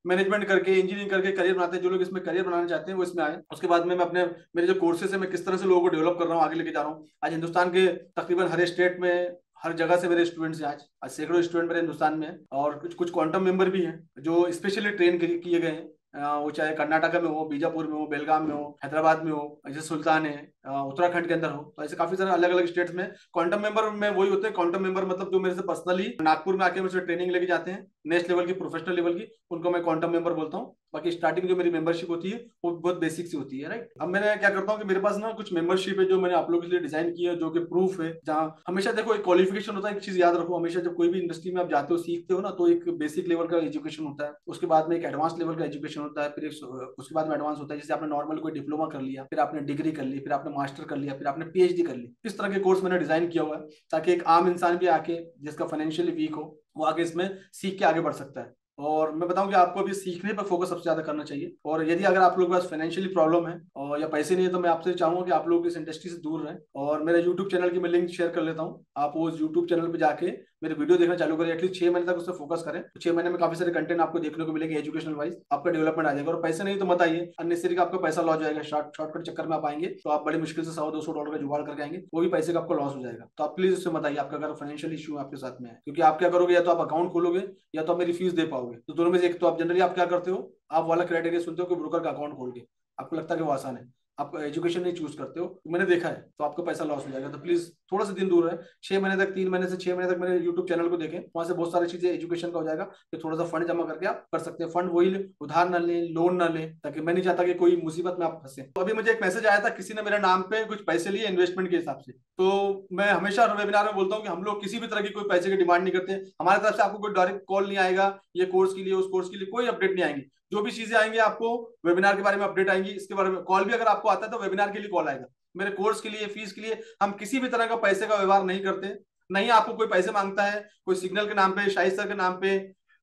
मैनेजमेंट करके, इंजीनियरिंग करके करियर बनाते हैं, जो लोग इसमें करियर बनाना चाहते हैं वो इसमें आए। उसके बाद में मैं अपने, मेरे जो कोर्सेज है, मैं किस तरह से लोगों को डेवलप कर रहा हूँ, आगे लेके जा रहा हूँ। आज हिंदुस्तान के तकरीबन हर स्टेट में, हर जगह से मेरे स्टूडेंट्स हैं। आज सैकड़ों स्टूडेंट मेरे हिंदुस्तान में हैं, और कुछ कुछ क्वांटम मेंबर भी हैं जो स्पेशली ट्रेन किए गए हैं। वो चाहे कर्नाटका में हो, बीजापुर में हो, बेलगाम में हो, हैदराबाद में हो, जैसे सुल्तान है, उत्तराखंड के अंदर हो। तो ऐसे काफी सारे अलग अलग स्टेट्स में क्वांटम मेंबर में वही होते हैं। क्वांटम मेंबर मतलब जो मेरे से पर्सनली नागपुर में आके मुझसे ट्रेनिंग लेके जाते हैं, नेक्स्ट लेवल की, प्रोफेशनल लेवल की, उनको मैं क्वांटम मेंबर बोलता हूँ। बाकी स्टार्टिंग जो मेरी मेंबरशिप होती है वो बहुत बेसिक सी होती है, राइट। अब मैंने क्या करता हूँ कि मेरे पास ना कुछ मेंबरशिप है जो मैंने आप लोगों के लिए डिजाइन की है, जो कि प्रूफ है। जहाँ हमेशा देखो एक क्वालिफिकेशन होता है, एक चीज याद रखो हमेशा, जब कोई भी इंडस्ट्री में आप जाते हो, सीखते हो ना, तो एक बेसिक लेवल का एजुकेशन होता है, उसके बाद में एक एडवांस लेवल का एजुकेशन होता है, फिर उसके बाद में एडवांस होता है। जैसे आपने नॉर्मल कोई डिप्लोमा कर लिया, फिर आपने डिग्री कर ली, फिर आपने मास्टर कर लिया, फिर आपने पीएचडी कर ली। इस तरह के कोर्स मैंने डिजाइन किया हुआ है ताकि एक आम इंसान भी आके, जिसका फाइनेंशियली वीक हो, वो आगे इसमें सीख के आगे बढ़ सकता है। और मैं बताऊं कि आपको अभी सीखने पर फोकस सबसे ज्यादा करना चाहिए। और यदि अगर आप लोगों के पास फाइनेंशियली प्रॉब्लम है और या पैसे नहीं है, तो मैं आपसे चाहूंगा कि आप लोग इस इंडस्ट्री से दूर रहें। और मेरे यूट्यूब चैनल की मैं लिंक शेयर कर लेता हूँ, आप उस यूट्यूब चैनल पर जाके मेरे वीडियो देखना चालू करें। एटलीस्ट 6 महीने तक उस पर फोकस करें, तो 6 महीने में काफी सारे कंटेंट आपको देखने को मिलेंगे, एजुकेशनल वाइज आपका डेवलपमेंट आ जाएगा। और पैसे नहीं तो मत आइए, अननेसेसरी का आपका पैसा लॉस जाएगा। शॉर्टकट चक्कर में आप आएंगे तो आप बड़ी मुश्किल से $100-200 का जुगाड़ करके आएंगे, वो भी पैसे का आपको लॉस हो जाएगा। तो आप प्लीज उससे मत आइए, आपका अगर फाइनेंशियल इशू आपके साथ में है। क्योंकि आप क्या करोगे, या तो आप अकाउंट खोलोगे या तो आप मेरी फीस दे पाओगे, तो दोनों में से एक। तो आप जनरली आप क्या करते हो, आप वाला क्राइटेरिया सुनते हो कि ब्रोकर का अकाउंट खोल के, आपको लगता है कि वो आसान है, आप एजुकेशन नहीं चूज करते हो, तो मैंने देखा है, तो आपका पैसा लॉस हो जाएगा। तो प्लीज थोड़ा सा दिन दूर है, 6 महीने तक, 3 महीने से 6 महीने तक मेरे यूट्यूब चैनल को देखें, वहां से बहुत सारी चीजें एजुकेशन का हो जाएगा। फिर थोड़ा सा फंड जमा करके आप कर सकते हैं। फंड वही उधार ना लें, लोन ना लें, ताकि मैं नहीं चाहता कि कोई मुसीबत में आप फंसे। तो अभी मुझे एक मैसेज आया था, किसी ने मेरे नाम पे कुछ पैसे लिए इन्वेस्टमेंट के हिसाब से। तो मैं हमेशा वेबिनार में बोलता हूँ कि हम लोग किसी भी तरह की कोई पैसे की डिमांड नहीं करते। हमारी तरफ से आपको कोई डायरेक्ट कॉल नहीं आएगा, ये कोर्स के लिए, उस कोर्स के लिए कोई अपडेट नहीं आएंगी। जो भी चीजें आएंगी आपको वेबिनार के बारे में अपडेट आएंगी, इसके बारे में कॉल भी अगर आपको आता है तो वेबिनार के लिए कॉल आएगा। मेरे कोर्स के लिए, फीस के लिए हम किसी भी तरह का पैसे का व्यवहार नहीं करते। नहीं आपको कोई पैसे मांगता है, कोई सिग्नल के नाम पे, शाइस्तर के नाम पे,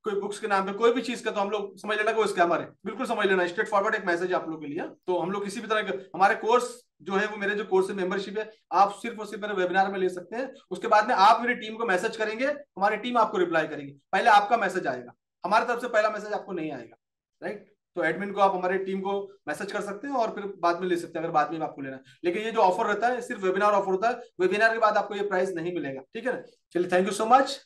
कोई बुक्स के नाम पे कोई भी चीज का, तो हम लोग समझ लेना कि वो स्कैमर है, बिल्कुल समझ लेना। स्ट्रेट फॉरवर्ड एक मैसेज आप लोग के लिए। तो हम लोग किसी भी तरह के हमारे कोर्स जो है वो मेरे जो कोर्स है मेंबरशिप है, आप सिर्फ और सिर्फ मेरे वेबिनार में ले सकते हैं। उसके बाद में आप मेरी टीम को मैसेज करेंगे, हमारी टीम आपको रिप्लाई करेगी, पहले आपका मैसेज आएगा, हमारी तरफ से पहला मैसेज आपको नहीं आएगा, राइट। तो एडमिन को आप हमारी टीम को मैसेज कर सकते हैं और फिर बाद में ले सकते हैं अगर बाद में आपको लेना है। लेकिन ये जो ऑफर रहता है सिर्फ वेबिनार ऑफर होता है, वेबिनार के बाद आपको ये प्राइस नहीं मिलेगा, ठीक है ना। चलिए, थैंक यू सो मच।